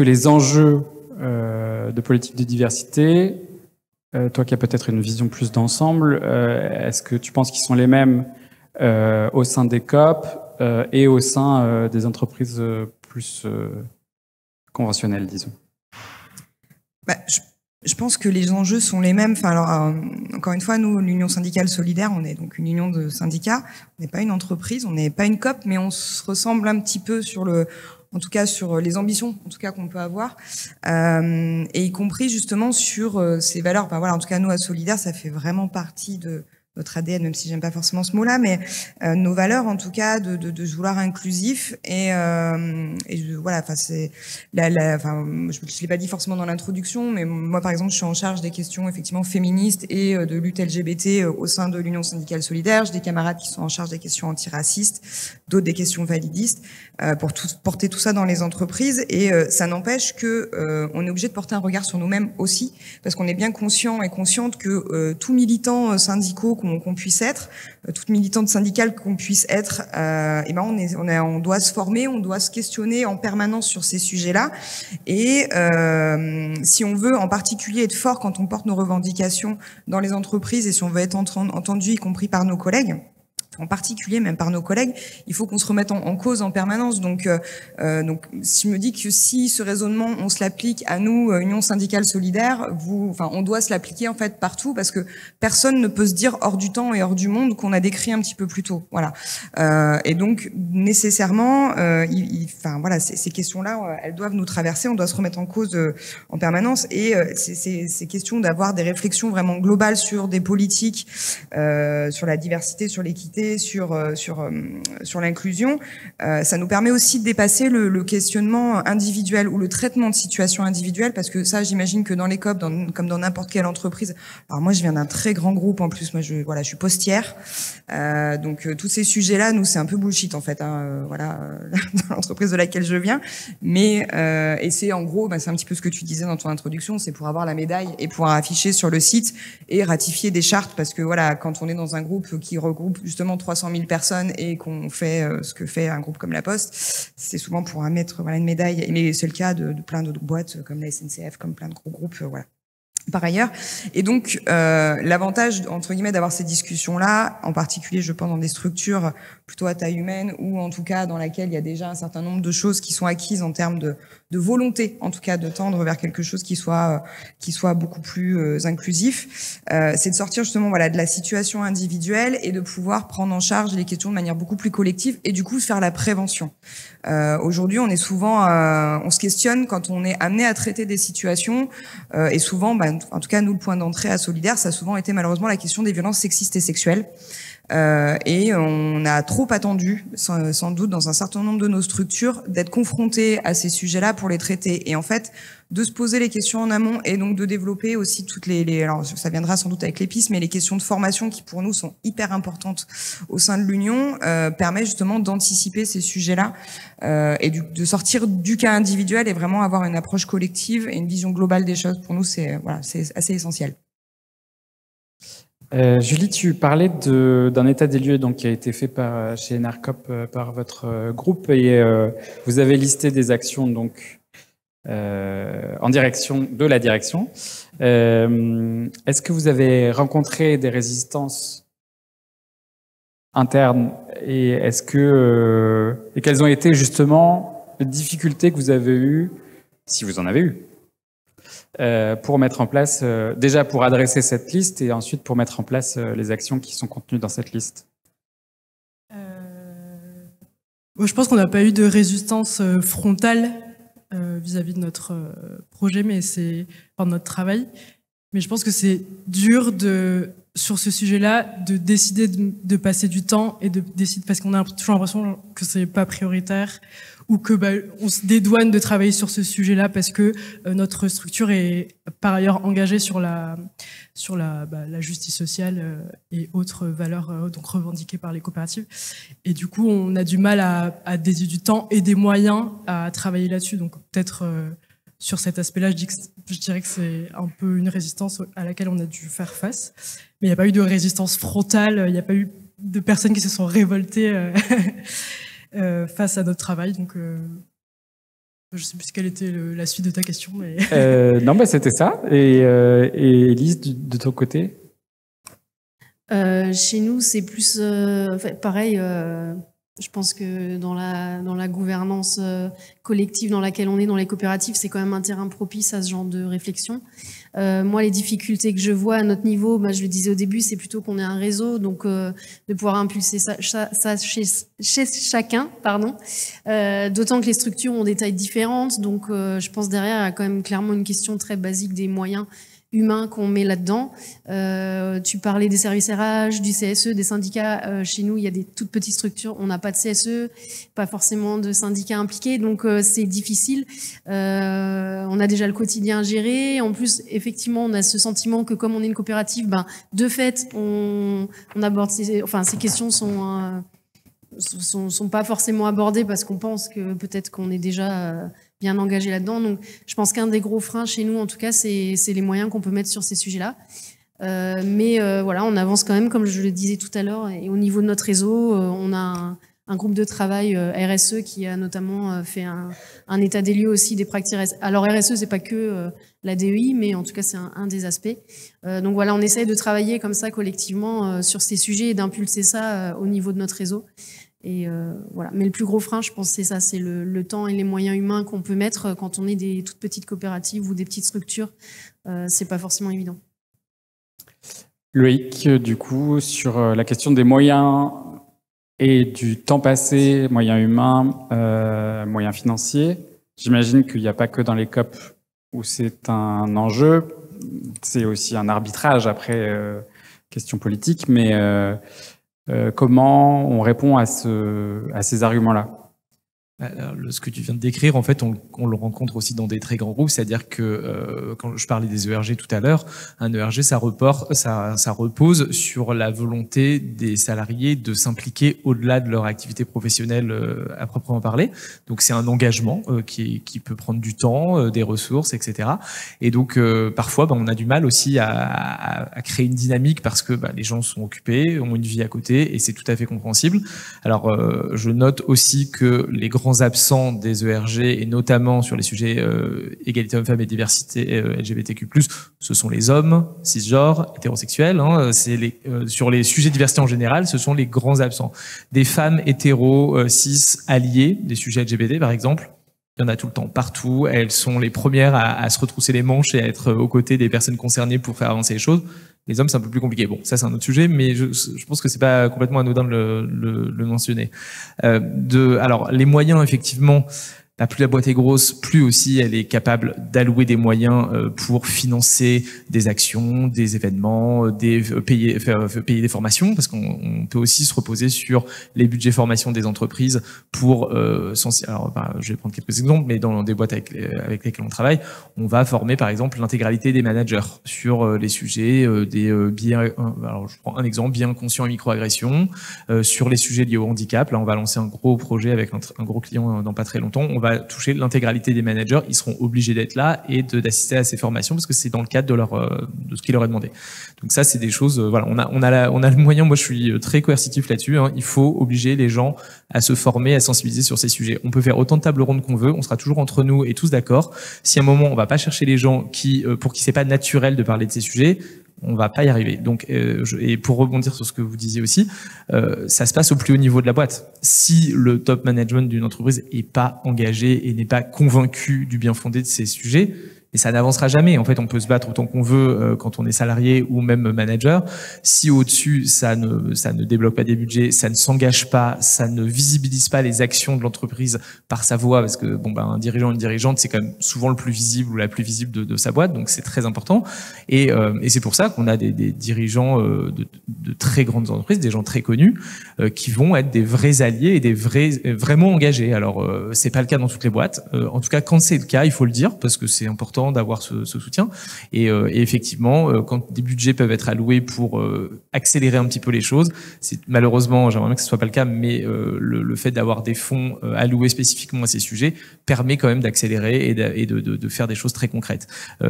les enjeux de politique de diversité, toi qui as peut-être une vision plus d'ensemble, est-ce que tu penses qu'ils sont les mêmes au sein des COP et au sein des entreprises plus conventionnelles, disons? Je pense que les enjeux sont les mêmes. Encore une fois, nous, l'Union syndicale solidaire, on est donc une union de syndicats. On n'est pas une entreprise, on n'est pas une COP, mais on se ressemble un petit peu en tout cas sur les ambitions, en tout cas qu'on peut avoir, et y compris justement sur ces valeurs. En tout cas nous à Solidaire, ça fait vraiment partie de notre ADN, même si j'aime pas forcément ce mot-là, mais nos valeurs en tout cas de vouloir inclusif voilà. C'est je l'ai pas dit forcément dans l'introduction, mais moi par exemple je suis en charge des questions effectivement féministes et de lutte LGBT au sein de l'Union syndicale solidaire. J'ai des camarades qui sont en charge des questions antiracistes, d'autres des questions validistes, pour porter tout ça dans les entreprises. Et ça n'empêche que on est obligé de porter un regard sur nous-mêmes aussi, parce qu'on est bien conscient et consciente que tout militant syndicaux qu'on puisse être, toute militante syndicale qu'on puisse être, on doit se former, on doit se questionner en permanence sur ces sujets-là. Et si on veut en particulier être fort quand on porte nos revendications dans les entreprises et si on veut être entendu, y compris par nos collègues, en particulier même par nos collègues, il faut qu'on se remette en cause en permanence. Donc je me dis que si ce raisonnement, on se l'applique à nous, Union syndicale solidaire, on doit se l'appliquer en fait partout, parce que personne ne peut se dire hors du temps et hors du monde qu'on a décrit un petit peu plus tôt. Voilà. Et donc nécessairement, ces questions-là, elles doivent nous traverser. On doit se remettre en cause en permanence. Et ces questions d'avoir des réflexions vraiment globales sur des politiques, sur la diversité, sur l'équité, sur l'inclusion, ça nous permet aussi de dépasser le questionnement individuel ou le traitement de situation individuelle, parce que ça, j'imagine que dans les COP, comme dans n'importe quelle entreprise, alors moi je viens d'un très grand groupe en plus, moi je suis postière, donc tous ces sujets-là, nous c'est un peu bullshit en fait, dans l'entreprise de laquelle je viens, mais et c'est en gros, c'est un petit peu ce que tu disais dans ton introduction, c'est pour avoir la médaille et pouvoir afficher sur le site et ratifier des chartes, parce que voilà, quand on est dans un groupe qui regroupe justement 300 000 personnes et qu'on fait ce que fait un groupe comme La Poste, c'est souvent pour mettre une médaille. Mais c'est le cas de plein d'autres boîtes comme la SNCF, comme plein de gros groupes, par ailleurs. Et donc, l'avantage, entre guillemets, d'avoir ces discussions-là, en particulier, je pense, dans des structures plutôt à taille humaine, ou en tout cas dans laquelle il y a déjà un certain nombre de choses qui sont acquises en termes de volonté, en tout cas, de tendre vers quelque chose qui soit beaucoup plus inclusif, c'est de sortir justement de la situation individuelle et de pouvoir prendre en charge les questions de manière beaucoup plus collective et du coup faire la prévention. Aujourd'hui, on est souvent, on se questionne quand on est amené à traiter des situations, et souvent, en tout cas nous, le point d'entrée à Solidaire, ça a souvent été malheureusement la question des violences sexistes et sexuelles. Et on a trop attendu, sans doute, dans un certain nombre de nos structures, d'être confrontés à ces sujets-là pour les traiter. Et en fait, de se poser les questions en amont et donc de développer aussi toutes les alors ça viendra sans doute avec les pistes, mais les questions de formation qui pour nous sont hyper importantes au sein de l'Union, permet justement d'anticiper ces sujets-là et de sortir du cas individuel et vraiment avoir une approche collective et une vision globale des choses. Pour nous, c'est assez essentiel. Julie, tu parlais d'un état des lieux donc qui a été fait chez Enercop par votre groupe et vous avez listé des actions donc en direction de la direction. Est-ce que vous avez rencontré des résistances internes et et quelles ont été justement les difficultés que vous avez eues, si vous en avez eu, pour mettre en place, déjà pour adresser cette liste et ensuite pour mettre en place les actions qui sont contenues dans cette liste? Je pense qu'on n'a pas eu de résistance frontale vis-à-vis de notre projet, mais c'est notre travail. Mais je pense que c'est dur sur ce sujet-là de décider de passer du temps et de décider parce qu'on a toujours l'impression que c'est pas prioritaire ou que on se dédouane de travailler sur ce sujet-là parce que notre structure est par ailleurs engagée sur la justice sociale et autres valeurs donc revendiquées par les coopératives. Et du coup, on a du mal à dédier du temps et des moyens à travailler là-dessus. Donc peut-être sur cet aspect-là, je dirais que c'est un peu une résistance à laquelle on a dû faire face. Mais il n'y a pas eu de résistance frontale, il n'y a pas eu de personnes qui se sont révoltées face à notre travail. Donc, je ne sais plus quelle était la suite de ta question. Mais... non, c'était ça. Et Elise, de ton côté? Chez nous, c'est plus pareil. Je pense que dans la gouvernance collective dans laquelle on est, dans les coopératives, c'est quand même un terrain propice à ce genre de réflexion. Moi, les difficultés que je vois à notre niveau, je le disais au début, c'est plutôt qu'on est un réseau, donc de pouvoir impulser ça chez chacun, pardon. D'autant que les structures ont des tailles différentes, donc je pense derrière, il y a quand même clairement une question très basique des moyens humains qu'on met là-dedans. Tu parlais des services RH, du CSE, des syndicats. Chez nous, il y a des toutes petites structures. On n'a pas de CSE, pas forcément de syndicats impliqués, donc c'est difficile. On a déjà le quotidien à gérer. En plus, effectivement, on a ce sentiment que comme on est une coopérative, de fait, on aborde ces questions sont pas forcément abordées parce qu'on pense que peut-être qu'on est déjà bien engagé là-dedans. Donc, je pense qu'un des gros freins chez nous, en tout cas, c'est les moyens qu'on peut mettre sur ces sujets-là. Mais voilà, on avance quand même, comme je le disais tout à l'heure. Et au niveau de notre réseau, on a un groupe de travail RSE qui a notamment fait un état des lieux aussi des pratiques. Alors RSE, c'est pas que la DEI, mais en tout cas, c'est un des aspects. Donc voilà, on essaye de travailler comme ça collectivement sur ces sujets et d'impulser ça au niveau de notre réseau. Et voilà. Mais le plus gros frein, je pense, c'est ça, c'est le temps et les moyens humains qu'on peut mettre quand on est des toutes petites coopératives ou des petites structures. C'est pas forcément évident. Loïc, du coup, sur la question des moyens et du temps passé, moyens humains, moyens financiers, j'imagine qu'il n'y a pas que dans les COP où c'est un enjeu, c'est aussi un arbitrage après, question politique, mais comment on répond à ces arguments-là? Ce que tu viens de décrire, en fait, on le rencontre aussi dans des très grands groupes, c'est-à-dire que quand je parlais des ERG tout à l'heure, un ERG, ça repose sur la volonté des salariés de s'impliquer au-delà de leur activité professionnelle à proprement parler. Donc c'est un engagement qui peut prendre du temps, des ressources, etc. Et donc parfois, on a du mal aussi à créer une dynamique parce que les gens sont occupés, ont une vie à côté, et c'est tout à fait compréhensible. Alors je note aussi que les grands absents des ERG, et notamment sur les sujets égalité hommes-femmes et diversité LGBTQ+, ce sont les hommes cisgenres, hétérosexuels. Sur les sujets de diversité en général, ce sont les grands absents. Des femmes hétéros, cis, alliées, des sujets LGBT par exemple, il y en a tout le temps, partout. Elles sont les premières à se retrousser les manches et à être aux côtés des personnes concernées pour faire avancer les choses. Les hommes, c'est un peu plus compliqué. Bon, ça, c'est un autre sujet, mais je pense que c'est pas complètement anodin de le mentionner. Alors, les moyens, effectivement, plus la boîte est grosse, plus aussi elle est capable d'allouer des moyens pour financer des actions, des événements, faire payer des formations, parce qu'on peut aussi se reposer sur les budgets formation des entreprises pour alors je vais prendre quelques exemples, mais dans des boîtes avec lesquelles on travaille, on va former par exemple l'intégralité des managers sur les sujets des biais. Alors je prends un exemple, biais inconscients et microagressions, sur les sujets liés au handicap. Là, on va lancer un gros projet avec un gros client dans pas très longtemps. On va toucher l'intégralité des managers. Ils seront obligés d'être là et d'assister à ces formations parce que c'est dans le cadre de ce qui leur est demandé. Donc ça, c'est des choses. Voilà, on a le moyen. Moi, je suis très coercitif là-dessus. Il faut obliger les gens à se former, à sensibiliser sur ces sujets. On peut faire autant de tables rondes qu'on veut. On sera toujours entre nous et tous d'accord. Si à un moment on va pas chercher les gens pour qui c'est pas naturel de parler de ces sujets, on va pas y arriver. Donc, et pour rebondir sur ce que vous disiez aussi, ça se passe au plus haut niveau de la boîte. Si le top management d'une entreprise est pas engagé et n'est pas convaincu du bien fondé de ces sujets, et ça n'avancera jamais. En fait, on peut se battre autant qu'on veut quand on est salarié ou même manager. Si au-dessus, ça ne débloque pas des budgets, ça ne s'engage pas, ça ne visibilise pas les actions de l'entreprise par sa voix, parce que un dirigeant, une dirigeante, c'est quand même souvent le plus visible ou la plus visible de sa boîte, donc c'est très important. Et c'est pour ça qu'on a des dirigeants de très grandes entreprises, des gens très connus, qui vont être des vrais alliés et vraiment engagés. Alors, c'est pas le cas dans toutes les boîtes. En tout cas, quand c'est le cas, il faut le dire, parce que c'est important d'avoir ce soutien. Et effectivement, quand des budgets peuvent être alloués pour accélérer un petit peu les choses, malheureusement, j'aimerais bien que ce soit pas le cas, mais le fait d'avoir des fonds alloués spécifiquement à ces sujets permet quand même d'accélérer et de faire des choses très concrètes.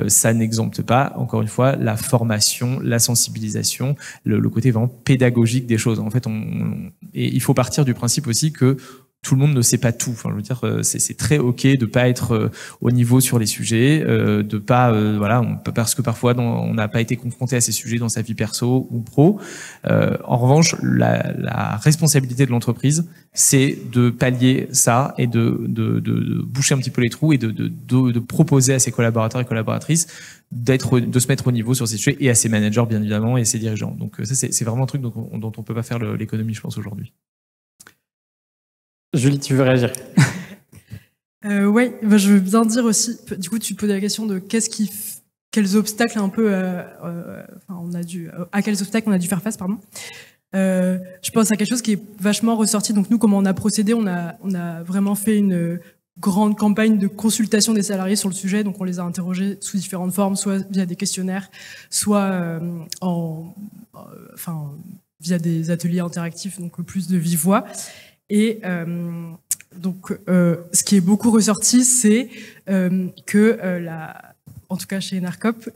Ça n'exempte pas, encore une fois, la formation, la sensibilisation, le côté vraiment pédagogique des choses. En fait, et il faut partir du principe aussi que tout le monde ne sait pas tout. Enfin, je veux dire, c'est très ok de pas être au niveau sur les sujets, de pas, parce que parfois on n'a pas été confronté à ces sujets dans sa vie perso ou pro. En revanche, la responsabilité de l'entreprise, c'est de pallier ça et de boucher un petit peu les trous et de proposer à ses collaborateurs et collaboratrices de se mettre au niveau sur ces sujets et à ses managers bien évidemment et ses dirigeants. Donc ça, c'est vraiment un truc dont on peut pas faire l'économie, je pense, aujourd'hui. Julie, tu veux réagir? Oui, je veux bien dire aussi, du coup tu posais la question de quels obstacles un peu, à quels obstacles on a dû faire face, pardon. Je pense à quelque chose qui est vachement ressorti. Donc nous, comment on a procédé, on a vraiment fait une grande campagne de consultation des salariés sur le sujet. Donc on les a interrogés sous différentes formes, soit via des questionnaires, soit via des ateliers interactifs, donc plus de vive voix. Et ce qui est beaucoup ressorti, c'est que en tout cas chez Enercop,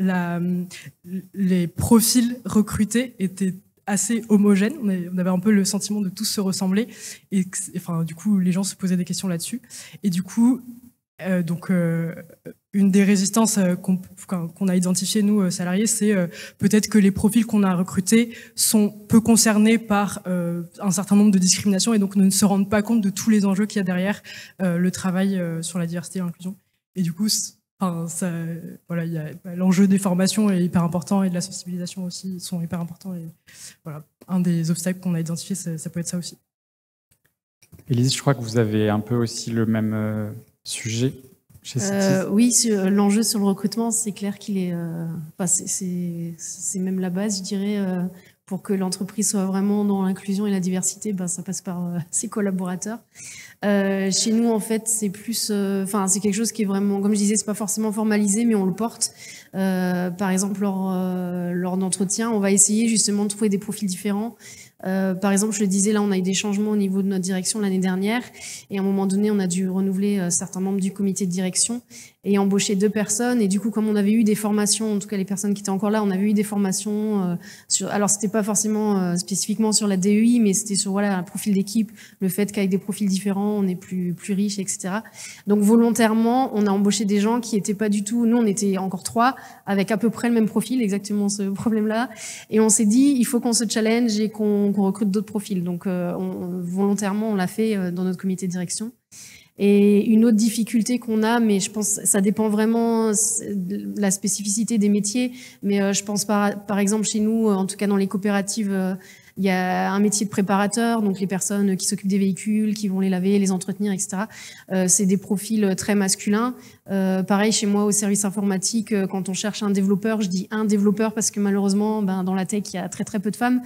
les profils recrutés étaient assez homogènes. On avait un peu le sentiment de tous se ressembler, et du coup les gens se posaient des questions là-dessus. Et du coup, une des résistances qu'on a identifiées, nous, salariés, c'est peut-être que les profils qu'on a recrutés sont peu concernés par un certain nombre de discriminations et donc ne se rendent pas compte de tous les enjeux qu'il y a derrière le travail sur la diversité et l'inclusion. Et du coup, l'enjeu des formations est hyper important et de la sensibilisation aussi sont hyper importants. Et voilà, un des obstacles qu'on a identifié, ça peut être ça aussi. Élise, je crois que vous avez un peu aussi le même sujet. Oui, l'enjeu sur le recrutement, c'est clair qu'il est. C'est même la base, je dirais, pour que l'entreprise soit vraiment dans l'inclusion et la diversité. Ça passe par ses collaborateurs. Chez nous, en fait, c'est plus. C'est quelque chose qui est vraiment, comme je disais, c'est pas forcément formalisé, mais on le porte. Par exemple, lors d'entretien, on va essayer justement de trouver des profils différents. Par exemple, je le disais, là, on a eu des changements au niveau de notre direction l'année dernière. Et à un moment donné, on a dû renouveler certains membres du comité de direction et embaucher 2 personnes. Et du coup, comme on avait eu des formations, en tout cas les personnes qui étaient encore là, on avait eu des formations alors c'était pas forcément spécifiquement sur la DEI, mais c'était sur un profil d'équipe, le fait qu'avec des profils différents, on est plus riche, etc. Donc volontairement, on a embauché des gens qui étaient pas du tout. Nous, on était encore 3 avec à peu près le même profil, exactement ce problème-là. Et on s'est dit, il faut qu'on se challenge et qu'on recrute d'autres profils. Donc volontairement, on l'a fait dans notre comité de direction. Et une autre difficulté qu'on a, mais je pense que ça dépend vraiment de la spécificité des métiers, mais je pense par exemple chez nous, en tout cas dans les coopératives Il y a un métier de préparateur, donc les personnes qui s'occupent des véhicules, qui vont les laver, les entretenir, etc. C'est des profils très masculins. Pareil, chez moi, au service informatique, quand on cherche un développeur, je dis un développeur parce que malheureusement, dans la tech, il y a très peu de femmes.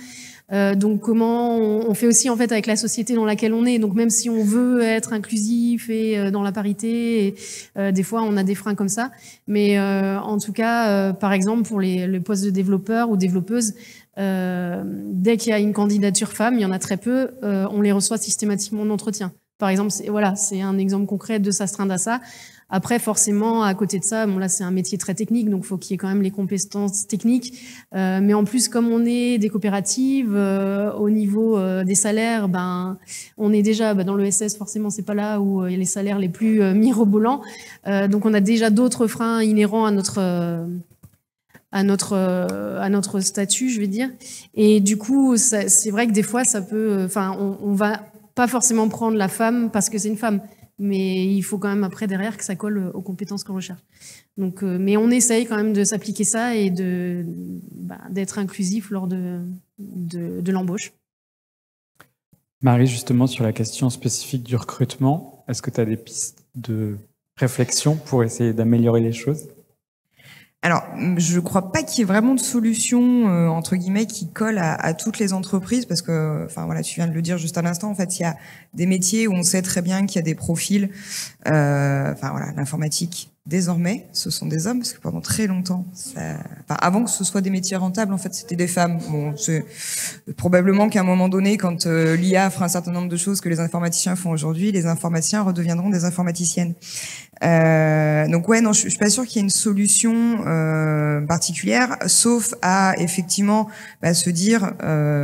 Donc comment on fait aussi en fait avec la société dans laquelle on est. Donc même si on veut être inclusif et dans la parité, des fois on a des freins comme ça. Mais en tout cas, par exemple pour le poste de développeur ou développeuse, dès qu'il y a une candidature femme, il y en a très peu, on les reçoit systématiquement en entretien. Par exemple, c'est un exemple concret de s'astreindre à ça. Après, forcément, à côté de ça, bon là, c'est un métier très technique, donc il faut qu'il y ait quand même les compétences techniques. Mais en plus, comme on est des coopératives, au niveau des salaires, on est déjà dans l'ESS, forcément, c'est pas là où il y a les salaires les plus mirobolants. Donc, on a déjà d'autres freins inhérents à notre statut, je vais dire. Et du coup, c'est vrai que des fois, ça peut, on va pas forcément prendre la femme parce que c'est une femme. Mais il faut quand même après derrière que ça colle aux compétences qu'on recherche. Donc, mais on essaye quand même de s'appliquer ça et d'être inclusif lors de l'embauche. Marie, justement, sur la question spécifique du recrutement, est-ce que tu as des pistes de réflexion pour essayer d'améliorer les choses ? Alors, je crois pas qu'il y ait vraiment de solution entre guillemets qui colle à toutes les entreprises parce que, enfin voilà, tu viens de le dire juste à l'instant. En fait, il y a des métiers où on sait très bien qu'il y a des profils. Enfin voilà, l'informatique. Désormais, ce sont des hommes parce que pendant très longtemps, avant que ce soit des métiers rentables, en fait, c'était des femmes. Bon, c'est probablement qu'à un moment donné, quand l'IA fera un certain nombre de choses que les informaticiens font aujourd'hui, les informaticiens redeviendront des informaticiennes. Donc ouais, non, je suis pas sûre qu'il y ait une solution particulière, sauf à effectivement se dire,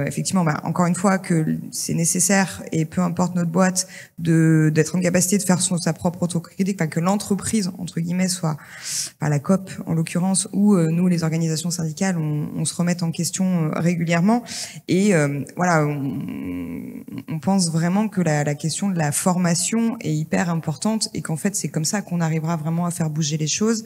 effectivement, encore une fois, que c'est nécessaire et peu importe notre boîte d'être en capacité de faire sa propre autocritique, enfin que l'entreprise entre guillemets soit la COP en l'occurrence ou nous les organisations syndicales on se remette en question régulièrement et voilà on pense vraiment que la question de la formation est hyper importante et qu'en fait c'est comme ça qu'on arrivera vraiment à faire bouger les choses.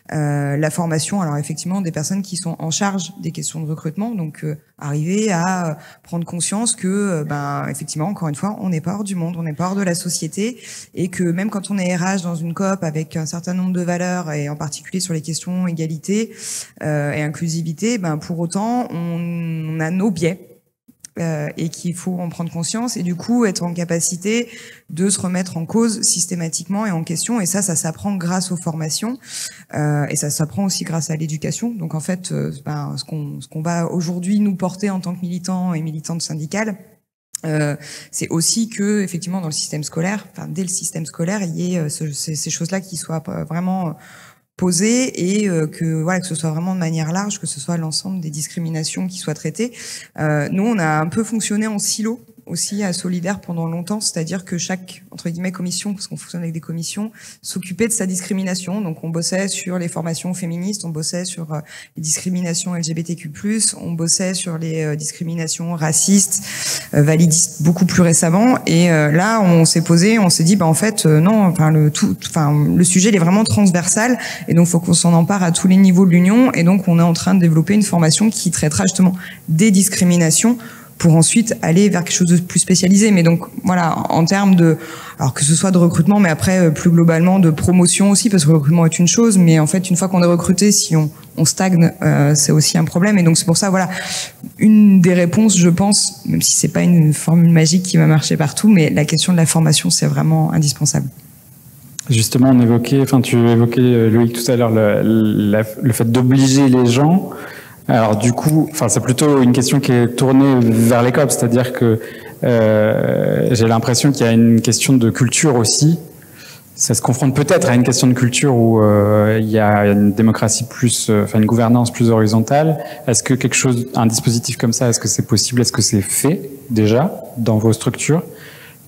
La formation, alors effectivement des personnes qui sont en charge des questions de recrutement, donc arriver à prendre conscience que effectivement encore une fois on n'est pas hors du monde, on n'est pas hors de la société et que même quand on est RH dans une COP avec un certain nombre de valeurs et en particulier sur les questions égalité et inclusivité, pour autant on a nos biais. Et qu'il faut en prendre conscience et du coup être en capacité de se remettre en cause systématiquement et en question et ça s'apprend grâce aux formations et ça s'apprend aussi grâce à l'éducation. Donc en fait ce qu'on va aujourd'hui nous porter en tant que militants et militantes syndicales, c'est aussi que effectivement dans le système scolaire, dès le système scolaire, il y ait ces choses-là qui soient vraiment posées et que ce soit vraiment de manière large, que ce soit l'ensemble des discriminations qui soient traitées. Nous, on a un peu fonctionné en silo aussi à Solidaire pendant longtemps, c'est-à-dire que chaque, entre guillemets, commission, parce qu'on fonctionne avec des commissions, s'occupait de sa discrimination. Donc on bossait sur les formations féministes, on bossait sur les discriminations LGBTQ+, on bossait sur les discriminations racistes, validistes beaucoup plus récemment. Et là, on s'est posé, on s'est dit, en fait, non, le sujet, il est vraiment transversal, et donc il faut qu'on s'en empare à tous les niveaux de l'Union. Et donc on est en train de développer une formation qui traitera justement des discriminations pour ensuite aller vers quelque chose de plus spécialisé. Mais donc, voilà, en termes de, alors que ce soit de recrutement, mais après, plus globalement, de promotion aussi, parce que le recrutement est une chose, mais en fait, une fois qu'on est recruté, si on stagne, c'est aussi un problème. Et donc, c'est pour ça, voilà, une des réponses, je pense, même si c'est pas une formule magique qui va marcher partout, mais la question de la formation, c'est vraiment indispensable. Justement, tu évoquais, Loïc, tout à l'heure, le fait d'obliger les gens. Alors du coup, c'est plutôt une question qui est tournée vers les COP, c'est-à-dire que j'ai l'impression qu'il y a une question de culture aussi. Ça se confronte peut-être à une question de culture où il y a une démocratie une gouvernance plus horizontale. Est-ce que un dispositif comme ça, est-ce que c'est possible? Est-ce que c'est fait déjà dans vos structures?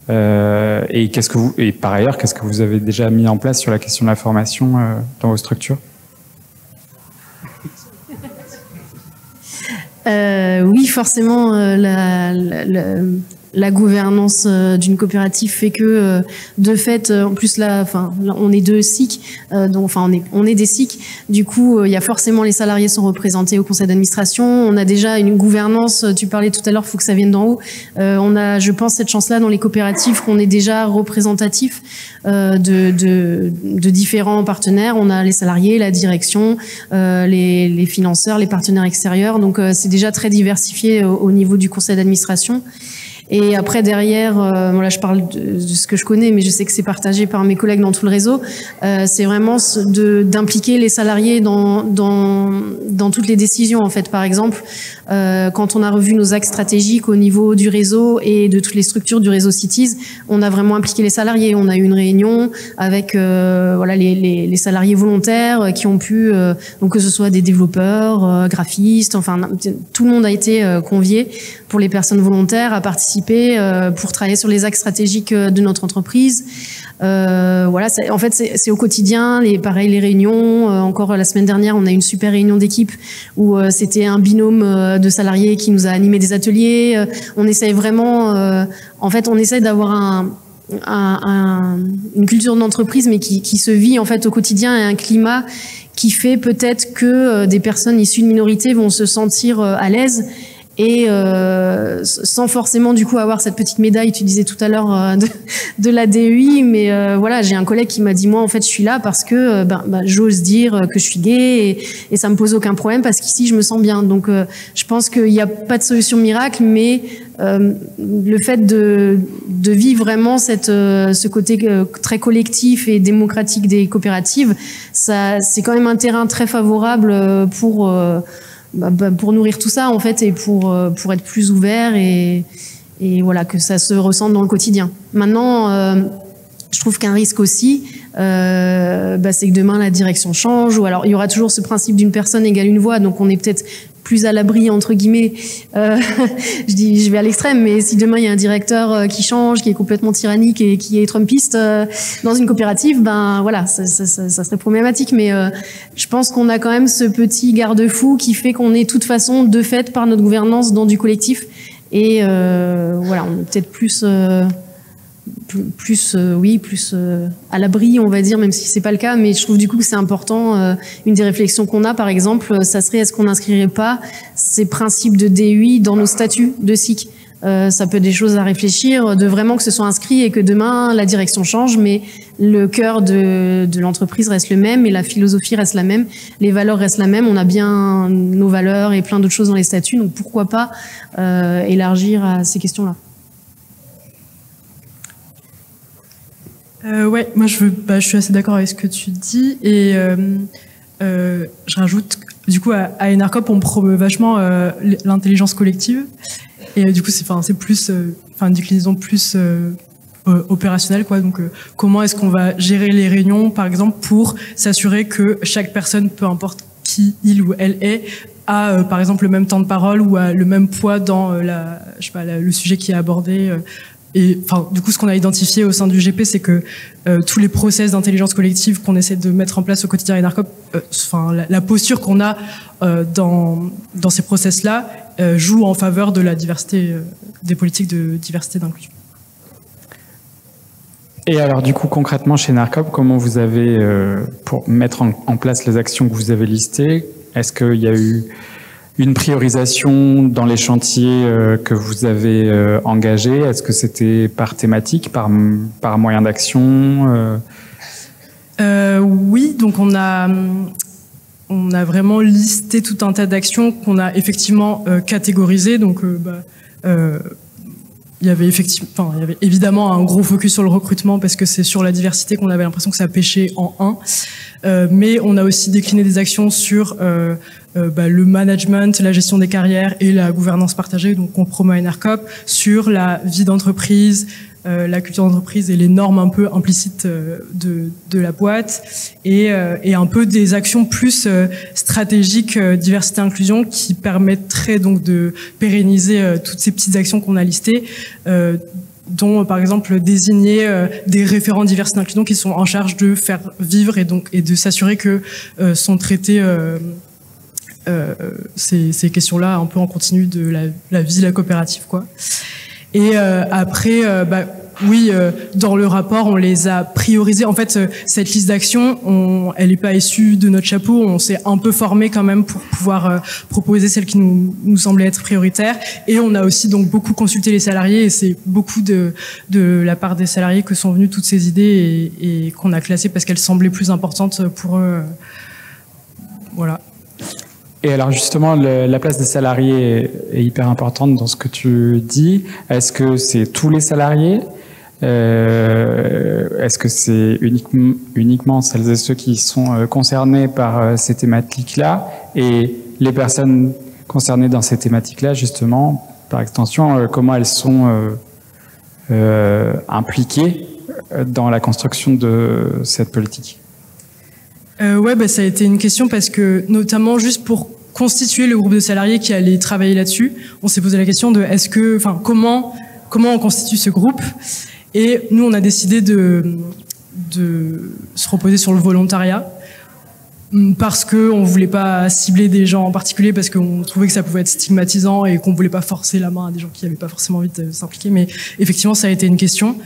Et par ailleurs, qu'est-ce que vous avez déjà mis en place sur la question de la formation dans vos structures? Oui, forcément, la gouvernance d'une coopérative fait que de fait, en plus là, on est deux SIC, donc on est des SIC. Du coup, il y a forcément les salariés sont représentés au conseil d'administration. On a déjà une gouvernance. Tu parlais tout à l'heure, faut que ça vienne d'en haut. On a, je pense, cette chance-là dans les coopératives qu'on est déjà représentatif de différents partenaires. On a les salariés, la direction, les financeurs, les partenaires extérieurs. Donc c'est déjà très diversifié au niveau du conseil d'administration. Et après derrière, là je parle de ce que je connais, mais je sais que c'est partagé par mes collègues dans tout le réseau. C'est vraiment d'impliquer les salariés dans toutes les décisions en fait. Par exemple, quand on a revu nos axes stratégiques au niveau du réseau et de toutes les structures du réseau Cities, on a vraiment impliqué les salariés. On a eu une réunion avec les salariés volontaires qui ont pu, donc que ce soit des développeurs, graphistes, enfin tout le monde a été convié pour les personnes volontaires à participer pour travailler sur les axes stratégiques de notre entreprise. En fait, c'est au quotidien, pareil, les réunions. Encore la semaine dernière, on a eu une super réunion d'équipe où c'était un binôme de salariés qui nous a animé des ateliers. On essaye vraiment, on essaye d'avoir une culture d'entreprise, mais qui se vit en fait au quotidien, et un climat qui fait peut-être que des personnes issues de minorités vont se sentir à l'aise. Et sans forcément du coup avoir cette petite médaille, tu disais tout à l'heure de la DEI, mais j'ai un collègue qui m'a dit moi en fait je suis là parce que j'ose dire que je suis gay et ça me pose aucun problème parce qu'ici je me sens bien. Donc je pense qu'il n'y a pas de solution miracle, mais le fait de vivre vraiment ce côté très collectif et démocratique des coopératives, ça c'est quand même un terrain très favorable pour nourrir tout ça en fait et pour être plus ouvert et voilà que ça se ressente dans le quotidien. Maintenant, je trouve qu'un risque aussi, c'est que demain la direction change, ou alors il y aura toujours ce principe d'une personne égale une voix, donc on est peut-être plus à l'abri entre guillemets. Je vais à l'extrême, mais si demain il y a un directeur qui change, qui est complètement tyrannique et qui est trumpiste dans une coopérative, ça serait problématique. Mais je pense qu'on a quand même ce petit garde-fou qui fait qu'on est de toute façon de fait par notre gouvernance dans du collectif et on est peut-être plus à l'abri, on va dire, même si c'est pas le cas. Mais je trouve du coup que c'est important. Une des réflexions qu'on a, par exemple, ça serait est-ce qu'on n'inscrirait pas ces principes de DEI dans nos statuts de SIC. Ça peut être des choses à réfléchir, de vraiment que ce soit inscrit et que demain la direction change, mais le cœur de l'entreprise reste le même et la philosophie reste la même, les valeurs restent la même. On a bien nos valeurs et plein d'autres choses dans les statuts, donc pourquoi pas élargir à ces questions-là. Moi je suis assez d'accord avec ce que tu dis et je rajoute du coup à Enercop on promeut vachement l'intelligence collective et du coup c'est plus une déclinaison plus opérationnelle quoi. Donc comment est-ce qu'on va gérer les réunions par exemple pour s'assurer que chaque personne, peu importe qui il ou elle est, a par exemple le même temps de parole ou a le même poids dans le sujet qui est abordé. Et du coup, ce qu'on a identifié au sein du GP, c'est que tous les process d'intelligence collective qu'on essaie de mettre en place au quotidien à Enercop, la posture qu'on a dans ces process-là joue en faveur de la diversité, des politiques de diversité d'inclusion. Et alors, du coup, concrètement, chez Enercop, comment vous avez, pour mettre en place les actions que vous avez listées, est-ce qu'il y a eu une priorisation dans les chantiers que vous avez engagés? Est-ce que c'était par thématique, par moyen d'action? Oui, donc on a vraiment listé tout un tas d'actions qu'on a effectivement catégorisées. Donc il y avait évidemment un gros focus sur le recrutement parce que c'est sur la diversité qu'on avait l'impression que ça pêchait en un. Mais on a aussi décliné des actions sur le management, la gestion des carrières et la gouvernance partagée, donc on promeut à Enercop, sur la vie d'entreprise, la culture d'entreprise et les normes un peu implicites de la boîte et un peu des actions plus stratégiques diversité inclusion qui permettraient donc de pérenniser toutes ces petites actions qu'on a listées, dont par exemple désigner des référents diversité inclusion qui sont en charge de faire vivre et de s'assurer que sont traités ces questions-là un peu en continu de la vie de la coopérative, quoi. Et après, oui, dans le rapport, on les a priorisés. En fait, cette liste d'actions, elle n'est pas issue de notre chapeau. On s'est un peu formé quand même pour pouvoir proposer celles qui nous semblaient être prioritaires. Et on a aussi donc beaucoup consulté les salariés. Et c'est beaucoup de la part des salariés que sont venues toutes ces idées et qu'on a classées parce qu'elles semblaient plus importantes pour eux. Voilà. Et alors justement, la place des salariés est hyper importante dans ce que tu dis. Est-ce que c'est tous les salariés ? Est-ce que c'est uniquement celles et ceux qui sont concernés par ces thématiques-là, et les personnes concernées dans ces thématiques-là, justement, par extension, comment elles sont impliquées dans la construction de cette politique ? Ouais, ça a été une question parce que, notamment, juste pour constituer le groupe de salariés qui allait travailler là-dessus, on s'est posé la question de comment on constitue ce groupe. Et nous, on a décidé de se reposer sur le volontariat parce que on voulait pas cibler des gens en particulier, parce qu'on trouvait que ça pouvait être stigmatisant et qu'on voulait pas forcer la main à des gens qui n'avaient pas forcément envie de s'impliquer. Mais effectivement, ça a été une question.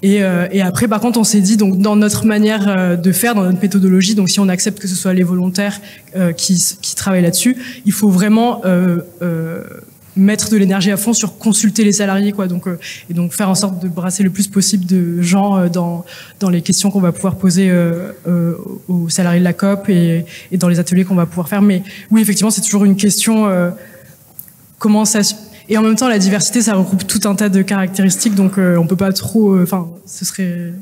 Et après, par contre, on s'est dit, donc, dans notre manière de faire, dans notre méthodologie, donc si on accepte que ce soit les volontaires qui travaillent là-dessus, il faut vraiment mettre de l'énergie à fond sur consulter les salariés, quoi. Donc, et donc faire en sorte de brasser le plus possible de gens dans les questions qu'on va pouvoir poser aux salariés de la COP et dans les ateliers qu'on va pouvoir faire. Mais oui, effectivement, c'est toujours une question comment ça. Et en même temps, la diversité, ça regroupe tout un tas de caractéristiques, donc on peut pas trop. Ce serait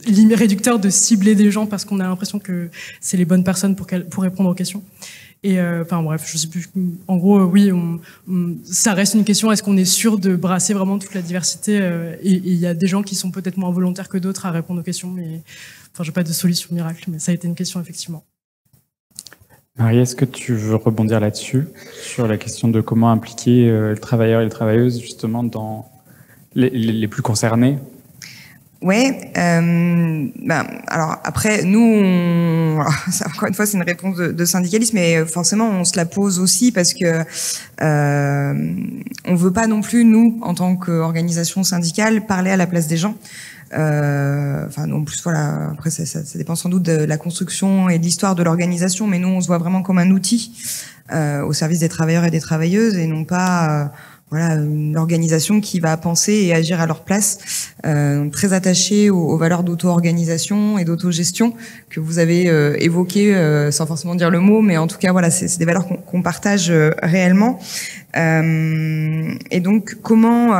réducteur de cibler des gens parce qu'on a l'impression que c'est les bonnes personnes pour répondre aux questions. Et bref, je sais plus. En gros, oui, ça reste une question. Est-ce qu'on est sûr de brasser vraiment toute la diversité et il y a des gens qui sont peut-être moins volontaires que d'autres à répondre aux questions, mais j'ai pas de solution miracle. Mais ça a été une question effectivement. Marie, est-ce que tu veux rebondir là-dessus, sur la question de comment impliquer les travailleurs et les travailleuses justement dans les plus concernés? Ouais. Alors après, nous, encore une fois, c'est une réponse de syndicalisme, mais forcément, on se la pose aussi parce que on veut pas non plus, nous, en tant qu'organisation syndicale, parler à la place des gens. En plus, voilà. Après, ça dépend sans doute de la construction et de l'histoire de l'organisation, mais nous, on se voit vraiment comme un outil au service des travailleurs et des travailleuses, et non pas une organisation qui va penser et agir à leur place, très attachée aux valeurs d'auto-organisation et d'auto-gestion que vous avez évoquées, sans forcément dire le mot, mais en tout cas, voilà, c'est des valeurs qu'on partage réellement. Et donc, comment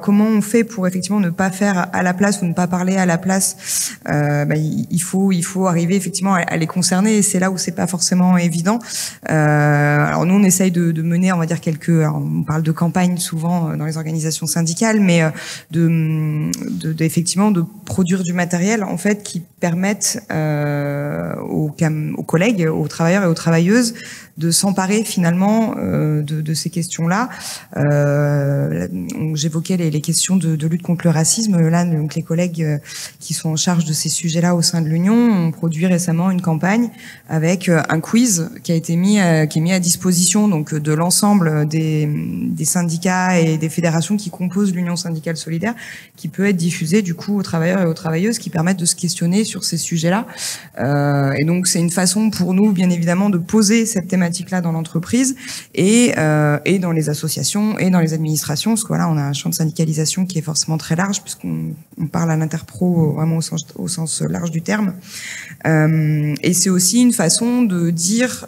on fait pour effectivement ne pas faire à la place ou ne pas parler à la place? Il faut arriver effectivement à les concerner, et c'est là où c'est pas forcément évident. Alors nous, on essaye de mener, on va dire on parle de campagne souvent dans les organisations syndicales, mais effectivement de produire du matériel en fait qui permette aux collègues, aux travailleurs et aux travailleuses de s'emparer finalement de ces questions-là. J'évoquais les questions de lutte contre le racisme. Là, donc les collègues qui sont en charge de ces sujets-là au sein de l'Union ont produit récemment une campagne avec un quiz qui est mis à disposition donc de l'ensemble des syndicats et des fédérations qui composent l'Union syndicale solidaire, qui peut être diffusé du coup aux travailleurs et aux travailleuses, qui permettent de se questionner sur ces sujets-là. Et donc c'est une façon pour nous, bien évidemment, de poser cette thématique-là dans l'entreprise et dans les associations et dans les administrations, parce que voilà, on a un champ de syndicalisation qui est forcément très large, puisqu'on parle à l'interpro vraiment au sens large du terme. Et c'est aussi une façon de dire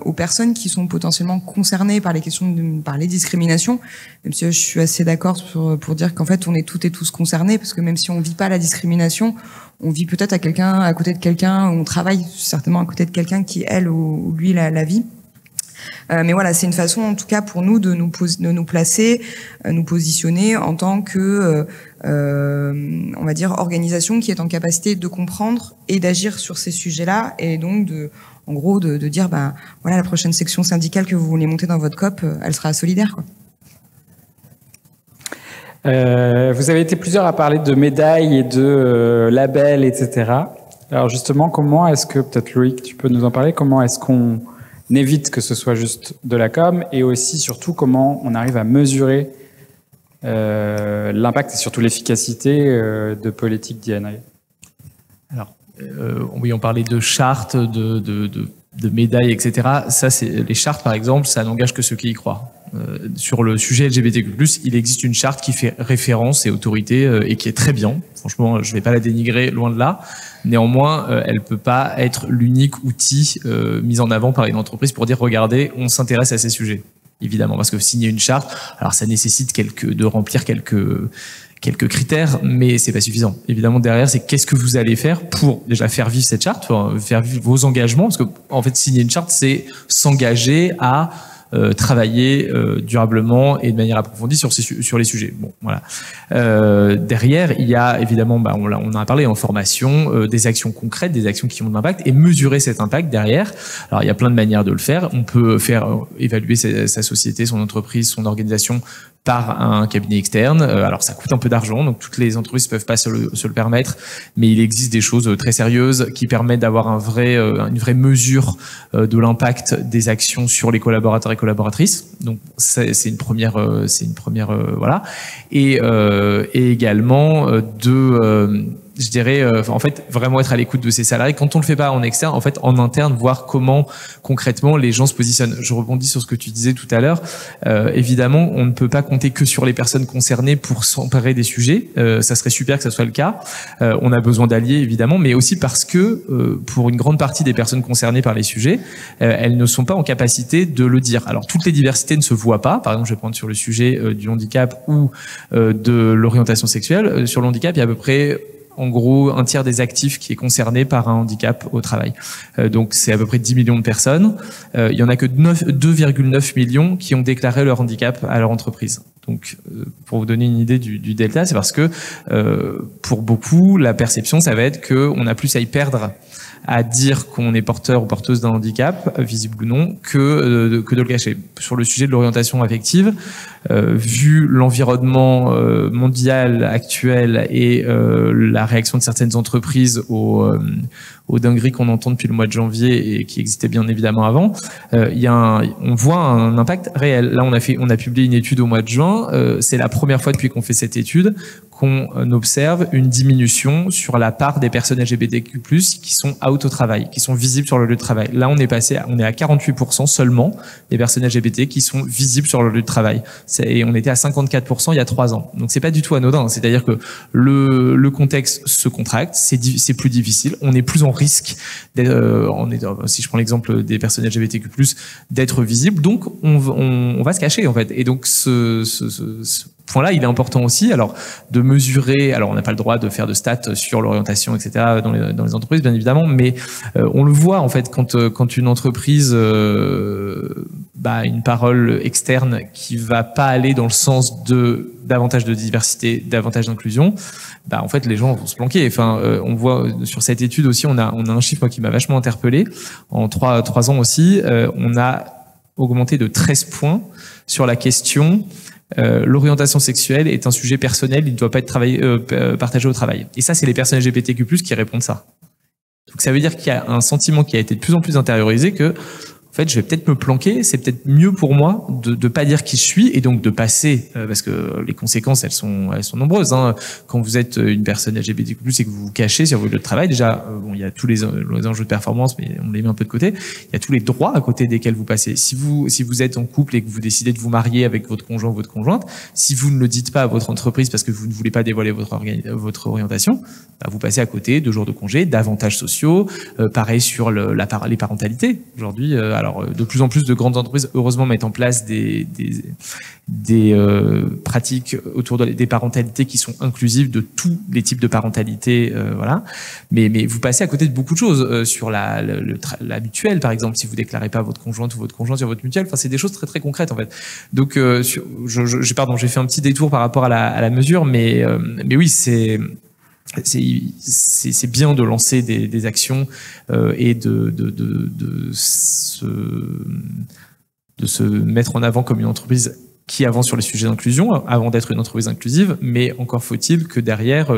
aux personnes qui sont potentiellement concernées par les questions par les discriminations, même si je suis assez d'accord pour dire qu'en fait on est toutes et tous concernés, parce que même si on vit pas la discrimination, on vit peut-être à côté de quelqu'un, on travaille certainement à côté de quelqu'un qui elle ou lui la vit. Mais voilà, c'est une façon, en tout cas, pour nous de nous placer, nous positionner en tant que, on va dire, organisation qui est en capacité de comprendre et d'agir sur ces sujets-là, et donc en gros, de dire, voilà, la prochaine section syndicale que vous voulez monter dans votre COP, elle sera solidaire, quoi. Vous avez été plusieurs à parler de médailles et de labels, etc. Alors justement, comment est-ce que, peut-être Loïc, tu peux nous en parler, comment est-ce qu'on évite que ce soit juste de la com, et aussi surtout comment on arrive à mesurer l'impact et surtout l'efficacité de politiques D&I? Alors, oui, on parlait de chartes, de médailles, etc. Ça, les chartes, par exemple, ça n'engage que ceux qui y croient. Sur le sujet LGBTQ+, il existe une charte qui fait référence et autorité et qui est très bien. Franchement, je ne vais pas la dénigrer, loin de là. Néanmoins, elle peut pas être l'unique outil mis en avant par une entreprise pour dire, regardez, on s'intéresse à ces sujets. Évidemment, parce que signer une charte, alors ça nécessite de remplir quelques critères, mais c'est pas suffisant. Évidemment, derrière, c'est qu'est-ce que vous allez faire pour déjà faire vivre cette charte, faire vivre vos engagements, parce que en fait, signer une charte, c'est s'engager à travailler durablement et de manière approfondie sur les sujets. Bon, voilà. Derrière, il y a évidemment, on en a parlé en formation, des actions concrètes, des actions qui ont de l'impact et mesurer cet impact derrière. Alors, il y a plein de manières de le faire. On peut faire évaluer sa société, son entreprise, son organisation par un cabinet externe. Alors, ça coûte un peu d'argent, donc toutes les entreprises peuvent pas se le permettre, mais il existe des choses très sérieuses qui permettent d'avoir une vraie mesure de l'impact des actions sur les collaborateurs et collaboratrices. Donc, c'est une première, voilà. Et également je dirais, en fait, vraiment être à l'écoute de ses salariés. Quand on le fait pas en externe, en fait, en interne, voir comment concrètement les gens se positionnent. Je rebondis sur ce que tu disais tout à l'heure. Évidemment, on ne peut pas compter que sur les personnes concernées pour s'emparer des sujets. Ça serait super que ça soit le cas. On a besoin d'alliés, évidemment, mais aussi parce que pour une grande partie des personnes concernées par les sujets, elles ne sont pas en capacité de le dire. Alors, toutes les diversités ne se voient pas. Par exemple, je vais prendre sur le sujet du handicap ou de l'orientation sexuelle. Sur le handicap, il y a à peu près en gros un tiers des actifs qui est concerné par un handicap au travail. Donc c'est à peu près 10 millions de personnes. Il y en a que 2,9 millions qui ont déclaré leur handicap à leur entreprise. Donc pour vous donner une idée du delta, c'est parce que pour beaucoup, la perception, ça va être qu'on a plus à y perdre à dire qu'on est porteur ou porteuse d'un handicap, visible ou non, que de le cacher. Sur le sujet de l'orientation affective, vu l'environnement mondial actuel et la réaction de certaines entreprises aux dingueries qu'on entend depuis le mois de janvier et qui existaient bien évidemment avant, on voit un impact réel. Là, on a publié une étude au mois de juin. C'est la première fois depuis qu'on fait cette étude qu'on observe une diminution sur la part des personnes LGBTQ+, qui sont out au travail, qui sont visibles sur le lieu de travail. Là, on est à 48% seulement des personnes LGBT qui sont visibles sur le lieu de travail. Et on était à 54% il y a 3 ans. Donc c'est pas du tout anodin. C'est-à-dire que le contexte se contracte, c'est plus difficile, on est plus en risque si je prends l'exemple des personnes LGBTQ+, d'être visible. Donc on va se cacher en fait. Et donc ce point-là, il est important aussi. Alors, de mesurer. Alors, on n'a pas le droit de faire de stats sur l'orientation, etc. dans les entreprises, bien évidemment, mais on le voit en fait quand une entreprise une parole externe qui va pas aller dans le sens de davantage de diversité, davantage d'inclusion, en fait les gens vont se planquer. Enfin, on voit sur cette étude aussi, on a un chiffre moi, qui m'a vachement interpellé. En 3 ans aussi, on a augmenté de 13 points sur la question. L'orientation sexuelle est un sujet personnel, il ne doit pas être partagé au travail. Et ça, c'est les personnes LGBTQ+, qui répondent ça. Donc ça veut dire qu'il y a un sentiment qui a été de plus en plus intériorisé que, en fait, je vais peut-être me planquer, c'est peut-être mieux pour moi de pas dire qui je suis et donc de passer, parce que les conséquences, elles sont nombreuses. Hein. Quand vous êtes une personne LGBTQ+, et que vous vous cachez sur votre lieu de travail, déjà, il y a tous les enjeux de performance, mais on les met un peu de côté. Il y a tous les droits à côté desquels vous passez. Si vous êtes en couple et que vous décidez de vous marier avec votre conjoint ou votre conjointe, si vous ne le dites pas à votre entreprise parce que vous ne voulez pas dévoiler votre orientation, vous passez à côté 2 jours de congé, d'avantages sociaux, pareil sur les parentalités. Aujourd'hui, alors, de plus en plus de grandes entreprises, heureusement, mettent en place des pratiques autour des parentalités qui sont inclusives de tous les types de parentalité, voilà. Mais vous passez à côté de beaucoup de choses sur la mutuelle, par exemple, si vous déclarez pas votre conjointe ou votre conjoint sur votre mutuelle. Enfin, c'est des choses très très concrètes en fait. Donc, j'ai fait un petit détour par rapport à la mesure, mais oui, c'est bien de lancer des actions et de se mettre en avant comme une entreprise qui avance sur les sujets d'inclusion avant d'être une entreprise inclusive, mais encore faut-il que derrière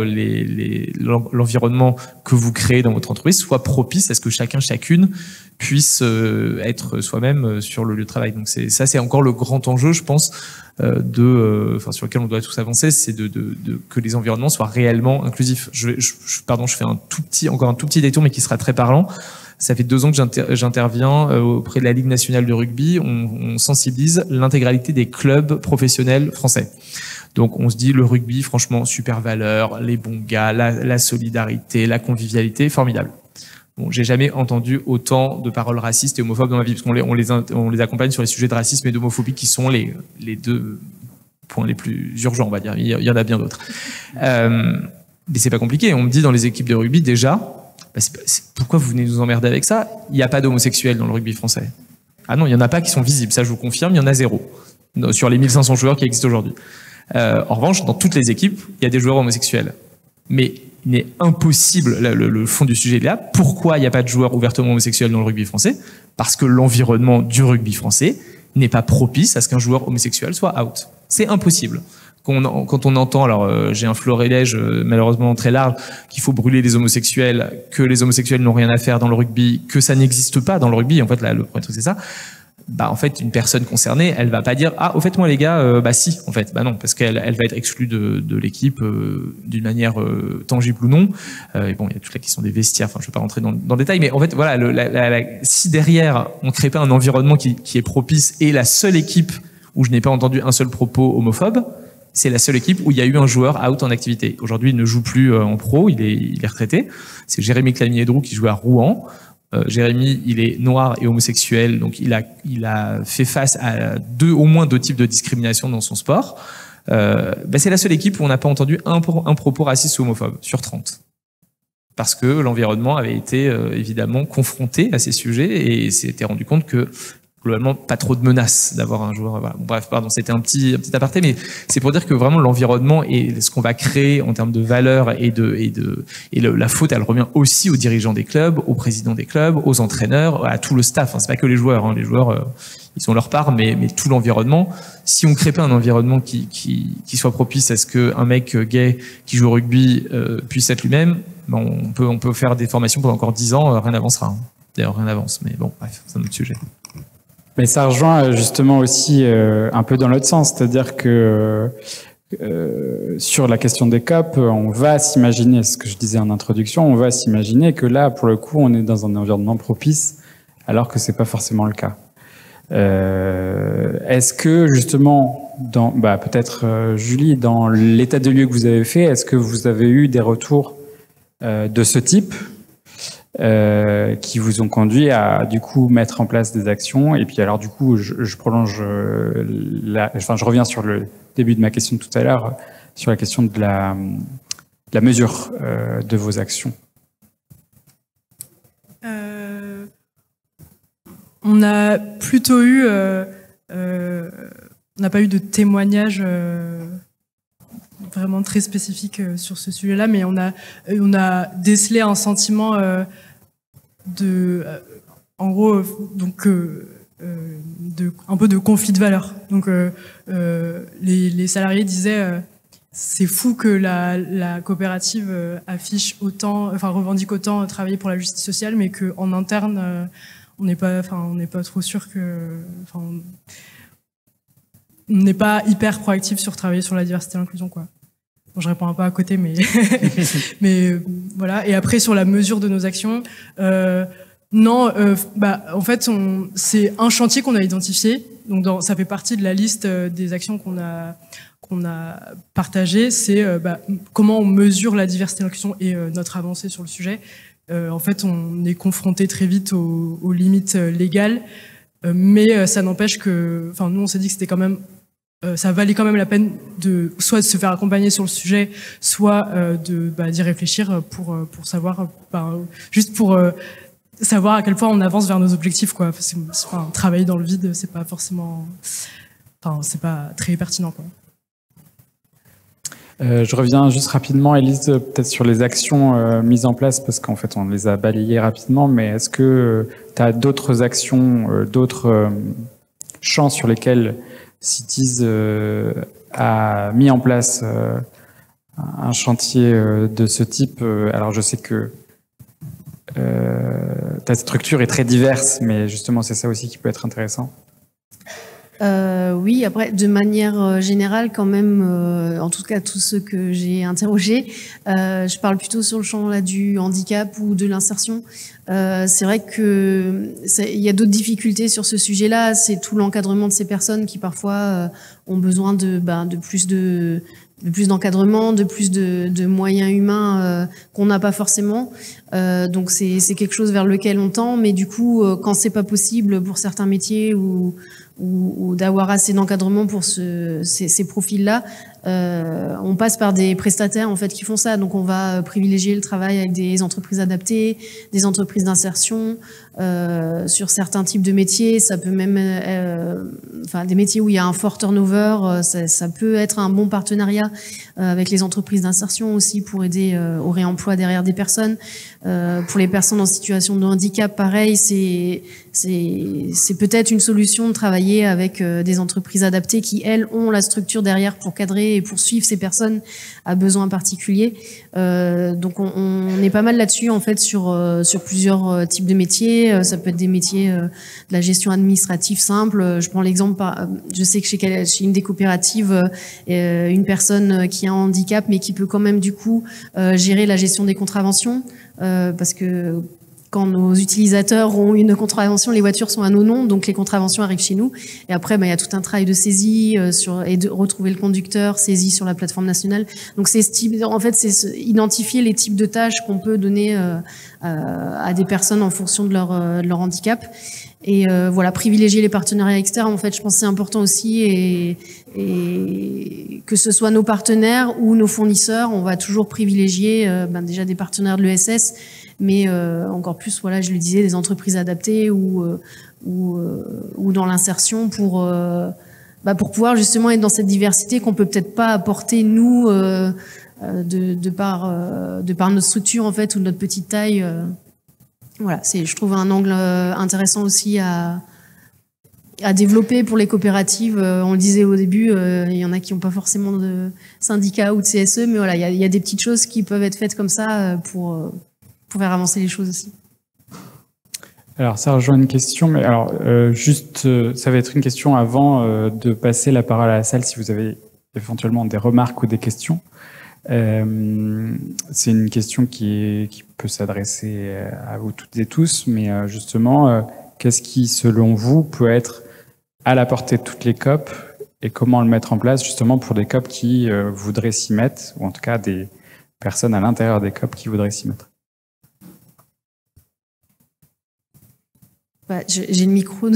l'environnement que vous créez dans votre entreprise soit propice à ce que chacune puisse être soi-même sur le lieu de travail. Donc c'est encore le grand enjeu, je pense, sur lequel on doit tous avancer, c'est que les environnements soient réellement inclusifs. Pardon, je fais encore un tout petit détour, mais qui sera très parlant. Ça fait 2 ans que j'interviens auprès de la Ligue nationale de rugby. On sensibilise l'intégralité des clubs professionnels français. Donc on se dit le rugby, franchement, super valeur, les bons gars, la solidarité, la convivialité, formidable. Bon, j'ai jamais entendu autant de paroles racistes et homophobes dans ma vie, parce qu'on les accompagne sur les sujets de racisme et d'homophobie qui sont les 2 points les plus urgents, on va dire. Il y en a bien d'autres. Mais c'est pas compliqué. On me dit dans les équipes de rugby déjà, pourquoi vous venez nous emmerder avec ça? Il n'y a pas d'homosexuels dans le rugby français. Ah non, il n'y en a pas qui sont visibles, ça je vous confirme, il y en a 0 sur les 1500 joueurs qui existent aujourd'hui. En revanche, dans toutes les équipes, il y a des joueurs homosexuels. Mais il est impossible, le fond du sujet est là, pourquoi il n'y a pas de joueurs ouvertement homosexuels dans le rugby français? Parce que l'environnement du rugby français n'est pas propice à ce qu'un joueur homosexuel soit out. C'est impossible. Quand on entend, alors j'ai un florilège malheureusement très large, qu'il faut brûler les homosexuels, que les homosexuels n'ont rien à faire dans le rugby, que ça n'existe pas dans le rugby, en fait là le premier truc c'est ça. En fait une personne concernée, elle va pas dire au fait moi les gars, si en fait, non, parce qu'elle va être exclue de l'équipe d'une manière tangible ou non. Et bon, il y a toute la question des vestiaires, enfin je vais pas rentrer dans le détail, mais en fait voilà, si derrière on crée pas un environnement qui est propice, et la seule équipe où je n'ai pas entendu un seul propos homophobe, c'est la seule équipe où il y a eu un joueur out en activité. Aujourd'hui, il ne joue plus en pro, il est retraité. C'est Jérémy Clamier-Drou qui joue à Rouen. Jérémy, il est noir et homosexuel, donc il a fait face à au moins 2 types de discrimination dans son sport. C'est la seule équipe où on n'a pas entendu un propos raciste ou homophobe sur 30. Parce que l'environnement avait été évidemment confronté à ces sujets et s'était rendu compte que globalement pas trop de menaces d'avoir un joueur. Voilà. Bon, bref, pardon, c'était un petit aparté, mais c'est pour dire que vraiment l'environnement et ce qu'on va créer en termes de valeurs et la faute, elle revient aussi aux dirigeants des clubs, aux présidents des clubs, aux entraîneurs, à tout le staff. C'est pas que les joueurs. Les joueurs, ils ont leur part, mais tout l'environnement. Si on crée pas un environnement qui soit propice à ce que un mec gay qui joue au rugby puisse être lui-même, on peut faire des formations pendant encore 10 ans, rien n'avancera. D'ailleurs, rien n'avance, mais bon, bref, c'est un autre sujet. Mais ça rejoint justement aussi un peu dans l'autre sens, c'est-à-dire que sur la question des COP, on va s'imaginer, ce que je disais en introduction, on va s'imaginer que là, pour le coup, on est dans un environnement propice, alors que c'est pas forcément le cas. Est-ce que justement, peut-être Julie, dans l'état de lieu que vous avez fait, est-ce que vous avez eu des retours de ce type? Qui vous ont conduit à du coup mettre en place des actions. Et puis alors du coup je prolonge je reviens sur le début de ma question de tout à l'heure sur la question de la mesure de vos actions. On a plutôt eu on n'a pas eu de témoignages vraiment très spécifiques sur ce sujet-là, mais on a décelé un sentiment en gros, donc un peu de conflit de valeurs. Donc les salariés disaient c'est fou que la coopérative affiche autant, revendique autant travailler pour la justice sociale, mais qu'en interne on n'est pas trop sûr que, on n'est pas hyper proactif sur travailler sur la diversité et l'inclusion, quoi. Bon, je réponds un peu à côté, mais mais voilà. Et après sur la mesure de nos actions, non, en fait c'est un chantier qu'on a identifié. Donc ça fait partie de la liste des actions qu'on a partagées. C'est comment on mesure la diversité et l'inclusion et notre avancée sur le sujet. En fait, on est confronté très vite aux limites légales, mais ça n'empêche que, nous on s'est dit que c'était quand même ça valait quand même la peine soit de se faire accompagner sur le sujet, soit d'y réfléchir pour savoir, juste pour savoir à quel point on avance vers nos objectifs, quoi. Travailler dans le vide, c'est pas forcément, c'est pas très pertinent, quoi. Je reviens juste rapidement, Élise, peut-être sur les actions mises en place, parce qu'en fait on les a balayées rapidement, mais est-ce que tu as d'autres actions, d'autres champs sur lesquels Cities a mis en place un chantier de ce type. Alors je sais que ta structure est très diverse, mais justement c'est ça aussi qui peut être intéressant. Oui, après, de manière générale, quand même, en tout cas tous ceux que j'ai interrogés, je parle plutôt sur le champ là, du handicap ou de l'insertion. C'est vrai que il y a d'autres difficultés sur ce sujet-là. C'est tout l'encadrement de ces personnes qui parfois ont besoin de plus d'encadrement, de plus de moyens humains qu'on n'a pas forcément. Donc c'est quelque chose vers lequel on tend, mais du coup, quand c'est pas possible pour certains métiers ou d'avoir assez d'encadrement pour ces profils-là, on passe par des prestataires en fait qui font ça. Donc on va privilégier le travail avec des entreprises adaptées, des entreprises d'insertion sur certains types de métiers. Ça peut même, des métiers où il y a un fort turnover, ça peut être un bon partenariat avec les entreprises d'insertion aussi pour aider au réemploi derrière des personnes. Pour les personnes en situation de handicap, pareil, c'est peut-être une solution de travailler avec des entreprises adaptées qui, elles, ont la structure derrière pour cadrer et pour suivre ces personnes à besoins particuliers. Donc on est pas mal là-dessus en fait sur plusieurs types de métiers. Ça peut être des métiers de la gestion administrative simple. Je prends l'exemple, je sais que chez une des coopératives, une personne qui a un handicap mais qui peut quand même du coup gérer la gestion des contraventions, parce que quand nos utilisateurs ont une contravention, les voitures sont à nos noms, donc les contraventions arrivent chez nous. Et après, il y a tout un travail de saisie et de retrouver le conducteur, saisie sur la plateforme nationale. Donc c'est identifier les types de tâches qu'on peut donner à des personnes en fonction de leur handicap. Et voilà, privilégier les partenariats externes, en fait, je pense que c'est important aussi. Et que ce soit nos partenaires ou nos fournisseurs, on va toujours privilégier déjà des partenaires de l'ESS, mais encore plus, voilà, je le disais, des entreprises adaptées ou dans l'insertion pour pouvoir justement être dans cette diversité qu'on peut peut-être pas apporter nous de par notre structure en fait ou notre petite taille. Voilà, je trouve un angle intéressant aussi à développer pour les coopératives. On le disait au début, il y en a qui n'ont pas forcément de syndicat ou de CSE, mais voilà, il y a des petites choses qui peuvent être faites comme ça pour faire avancer les choses aussi. Alors ça rejoint une question, mais alors ça va être une question avant de passer la parole à la salle si vous avez éventuellement des remarques ou des questions. C'est une question qui peut s'adresser à vous toutes et tous, mais justement, qu'est-ce qui, selon vous, peut être à la portée de toutes les COP et comment le mettre en place justement pour des COP qui voudraient s'y mettre, ou en tout cas des personnes à l'intérieur des COP qui voudraient s'y mettre? J'ai le micro.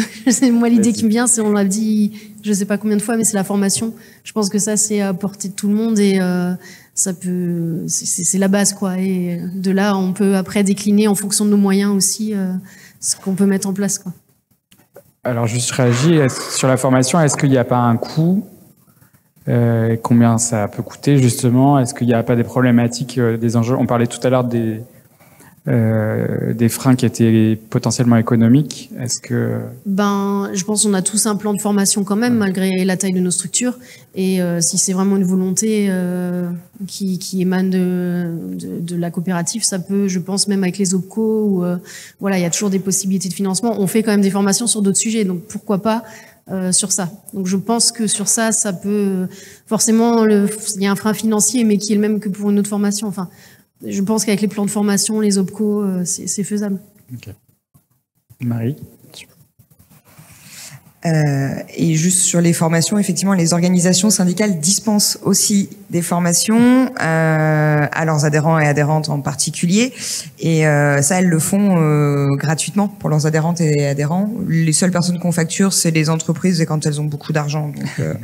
Moi, l'idée qui me vient, c'est, on l'a dit, je sais pas combien de fois, mais c'est la formation. Je pense que ça, c'est à portée de tout le monde et c'est la base, quoi. Et de là, on peut après décliner en fonction de nos moyens aussi ce qu'on peut mettre en place, quoi. Alors, juste réagis sur la formation. Est-ce qu'il n'y a pas un coût? Combien ça peut coûter, justement? Est-ce qu'il n'y a pas des problématiques, des enjeux? On parlait tout à l'heure des freins qui étaient potentiellement économiques. Est-ce que... je pense qu'on a tous un plan de formation quand même, malgré la taille de nos structures. Et si c'est vraiment une volonté qui émane de la coopérative, ça peut, je pense, même avec les OPCO, voilà, il y a toujours des possibilités de financement. On fait quand même des formations sur d'autres sujets, donc pourquoi pas sur ça. Donc je pense que sur ça, ça peut... Forcément, il y a un frein financier, mais qui est le même que pour une autre formation. Enfin, je pense qu'avec les plans de formation, les OPCO, c'est faisable. Okay. Marie? Et juste sur les formations, effectivement, les organisations syndicales dispensent aussi des formations à leurs adhérents et adhérentes en particulier. Et ça, elles le font gratuitement pour leurs adhérentes et adhérents. Les seules personnes qu'on facture, c'est les entreprises et quand elles ont beaucoup d'argent. Donc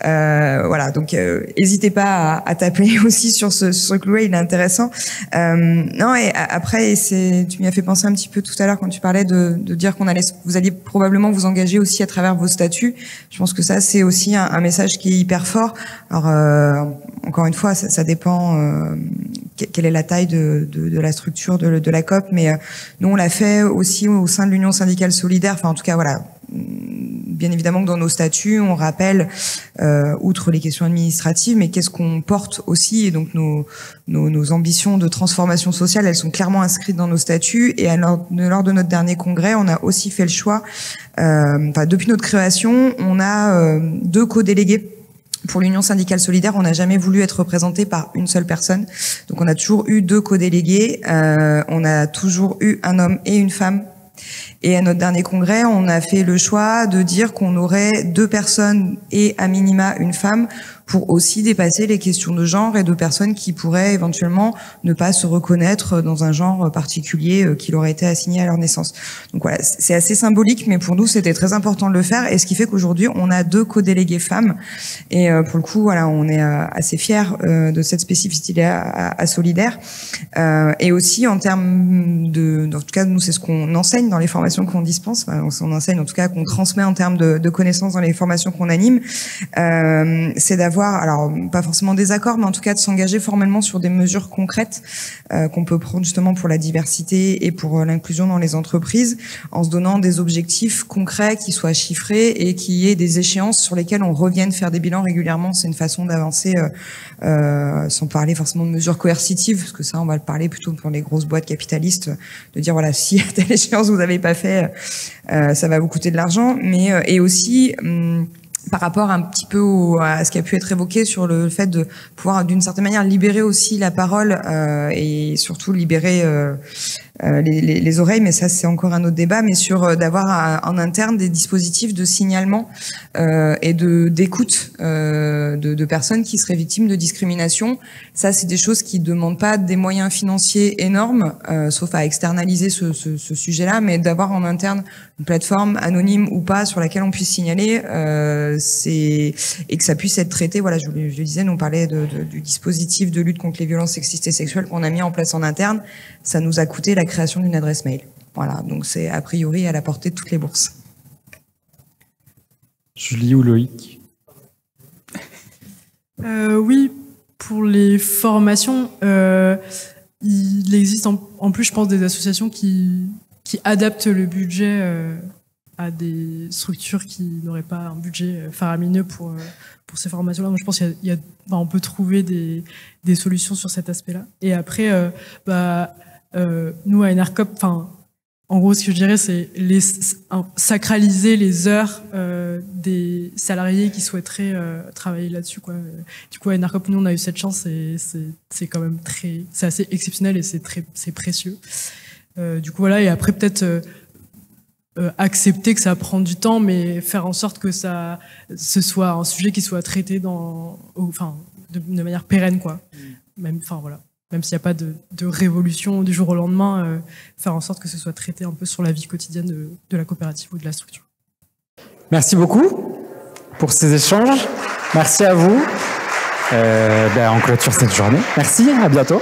voilà, donc n'hésitez pas à taper aussi sur ce clou-là, il est intéressant. Non, et après, tu m'y as fait penser un petit peu tout à l'heure quand tu parlais de dire vous alliez probablement vous engager aussi à travers vos statuts. Je pense que ça, c'est aussi un message qui est hyper fort. Alors, encore une fois, ça dépend quelle est la taille de la structure de la COP, mais nous, on l'a fait aussi au sein de l'Union syndicale solidaire. Enfin, en tout cas, voilà, bien évidemment que dans nos statuts, on rappelle, outre les questions administratives, mais qu'est-ce qu'on porte aussi, et donc nos ambitions de transformation sociale, elles sont clairement inscrites dans nos statuts. Et lors de notre dernier congrès, on a aussi fait le choix, depuis notre création, on a 2 co-délégués. Pour l'Union syndicale solidaire, on n'a jamais voulu être représenté par une seule personne. Donc on a toujours eu 2 co-délégués, on a toujours eu un homme et une femme. Et à notre dernier congrès, on a fait le choix de dire qu'on aurait 2 personnes et à minima une femme pour aussi dépasser les questions de genre et de personnes qui pourraient éventuellement ne pas se reconnaître dans un genre particulier qui leur a été assigné à leur naissance. Donc voilà, c'est assez symbolique, mais pour nous, c'était très important de le faire. Et ce qui fait qu'aujourd'hui, on a 2 co-délégués femmes. Et pour le coup, voilà, on est assez fiers de cette spécificité à Solidaire. Et aussi en termes en tout cas, nous, c'est ce qu'on enseigne dans les formations qu'on dispense. On enseigne, en tout cas, qu'on transmet en termes de connaissances dans les formations qu'on anime. C'est d'avoir, alors pas forcément des accords, mais en tout cas de s'engager formellement sur des mesures concrètes qu'on peut prendre justement pour la diversité et pour l'inclusion dans les entreprises, en se donnant des objectifs concrets qui soient chiffrés et qui aient des échéances sur lesquelles on revienne faire des bilans régulièrement. C'est une façon d'avancer sans parler forcément de mesures coercitives, parce que ça, on va le parler plutôt pour les grosses boîtes capitalistes, de dire voilà, si à telle échéance vous n'avez pas fait, ça va vous coûter de l'argent, mais et aussi par rapport un petit peu à ce qui a pu être évoqué sur le fait de pouvoir d'une certaine manière libérer aussi la parole et surtout libérer les oreilles, mais ça c'est encore un autre débat, mais sur d'avoir en interne des dispositifs de signalement et d'écoute de personnes qui seraient victimes de discrimination. Ça c'est des choses qui demandent pas des moyens financiers énormes, sauf à externaliser ce sujet-là, mais d'avoir en interne une plateforme anonyme ou pas sur laquelle on puisse signaler, et que ça puisse être traité. Voilà, je le disais, nous on parlait du dispositif de lutte contre les violences sexistes et sexuelles qu'on a mis en place en interne. Ça nous a coûté la création d'une adresse mail. Voilà, donc c'est a priori à la portée de toutes les bourses. Julie ou Loïc? Oui, pour les formations, il existe en plus, je pense, des associations qui adaptent le budget à des structures qui n'auraient pas un budget faramineux pour ces formations-là. Donc, je pense on peut trouver des solutions sur cet aspect-là. Et après, nous, à Enercop, en gros, ce que je dirais, c'est sacraliser les heures des salariés qui souhaiteraient travailler là-dessus, quoi. Du coup, à Enercop, nous, on a eu cette chance et c'est quand même c'est assez exceptionnel et c'est précieux. Du coup, voilà. Et après, peut-être accepter que ça prend du temps, mais faire en sorte que ce soit un sujet qui soit traité de manière pérenne, quoi. Voilà. Même s'il n'y a pas de révolution du jour au lendemain, faire en sorte que ce soit traité un peu sur la vie quotidienne de la coopérative ou de la structure. Merci beaucoup pour ces échanges. Merci à vous. On clôture cette journée. Merci, à bientôt.